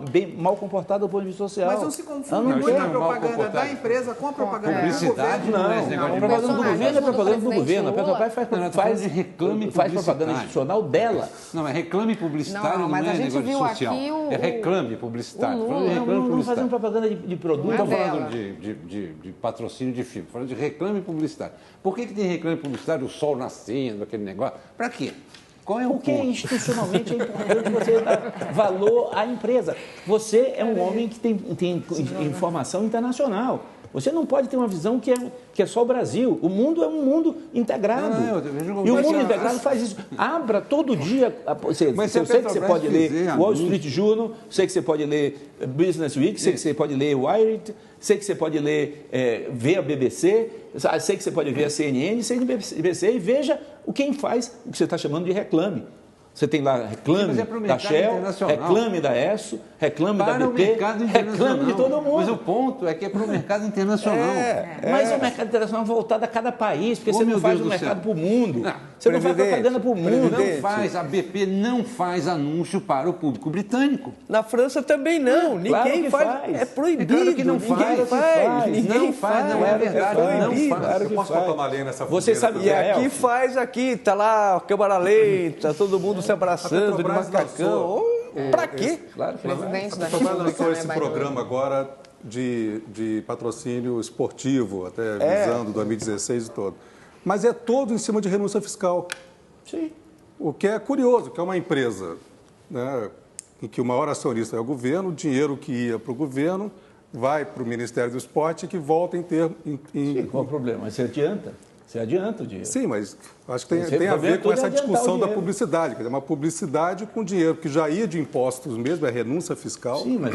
bem mal comportada do ponto de vista social. Mas não se confunde muito a propaganda da empresa com a propaganda do governo. Não é esse negócio a de propaganda do governo é propaganda do governo. A Petrobras faz propaganda institucional dela. Não, é reclame publicitário, não é negócio social. É reclame publicitário. Não fazendo propaganda de produto. Não estou falando de patrocínio de filme, falando de reclame publicitário. Por que tem reclame publicitário, o sol nascendo, aquele negócio? Para quê? Qual é o Porque ponto? institucionalmente é importante você dar valor à empresa. Você é um homem que tem informação internacional. Você não pode ter uma visão que é só o Brasil. O mundo é um mundo integrado. E o mundo integrado faz isso. Abra todo dia. Eu sei que você pode ler Wall Street Journal, sei que você pode ler Business Week, sei que você pode ler Wired, sei que você pode ler, ver a BBC, sei que você pode ver a CNN, CNBC e veja quem faz o que você está chamando de reclame. Você tem lá reclame da Shell, reclame da ESSO, reclame da BP, reclame de todo mundo. Mas o ponto é que é para o mercado internacional. Mas o mercado internacional é voltado a cada país, porque você não faz o mercado para o mundo. Você não faz propaganda para o mundo. A BP não faz anúncio para o público britânico. Na França também não. Ninguém faz. É proibido. Claro que não faz. Não faz, não é verdade. Não faz. Eu posso botar uma lenha nessa Você sabe E aqui faz, tá lá a câmara lenta, todo mundo se abraçando de macacão. Pra quê? Claro que Presidente da A Petrobras lançou República, esse né, programa agora de patrocínio esportivo, até visando 2016 e todo. Mas é todo em cima de renúncia fiscal. Sim. O que é curioso, que é uma empresa, né, em que o maior acionista é o governo, o dinheiro que ia para o governo vai para o Ministério do Esporte e que volta em ter... Sim, qual o problema? Você adianta o dinheiro. Sim, mas acho que tem a ver com essa discussão da publicidade. Quer dizer, uma publicidade com dinheiro que já ia de impostos mesmo, é renúncia fiscal. Sim, mas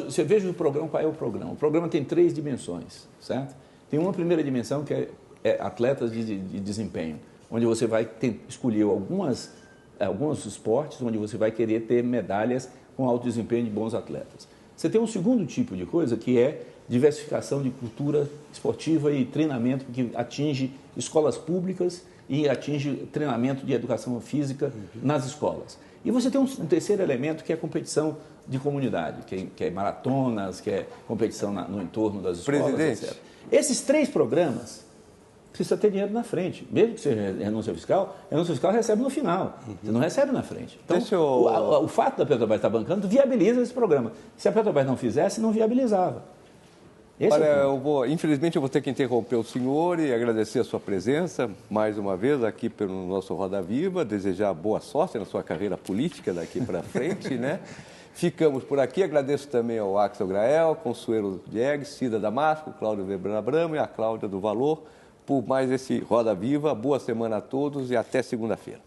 você veja o programa, qual é o programa? O programa tem 3 dimensões, certo? Tem uma primeira dimensão que é atletas de desempenho, onde você vai escolher alguns esportes, onde você vai querer ter medalhas com alto desempenho de bons atletas. Você tem um segundo tipo de coisa que é diversificação de cultura esportiva e treinamento que atinge escolas públicas e atinge treinamento de educação física nas escolas. E você tem um terceiro elemento que é competição de comunidade, que é maratonas, que é competição no entorno das escolas, etc. Esses 3 programas precisa ter dinheiro na frente. Mesmo que seja renúncia fiscal recebe no final. Você não recebe na frente. Então, o fato da Petrobras estar bancando viabiliza esse programa. Se a Petrobras não fizesse, não viabilizava. Infelizmente eu vou ter que interromper o senhor e agradecer a sua presença mais uma vez aqui pelo nosso Roda Viva, desejar boa sorte na sua carreira política daqui para frente, né? Ficamos por aqui, agradeço também ao Axel Grael, Consuelo Diegues, Cida Damasco, Cláudio Weber Abramo e a Cláudia do Valor por mais esse Roda Viva. Boa semana a todos e até segunda-feira.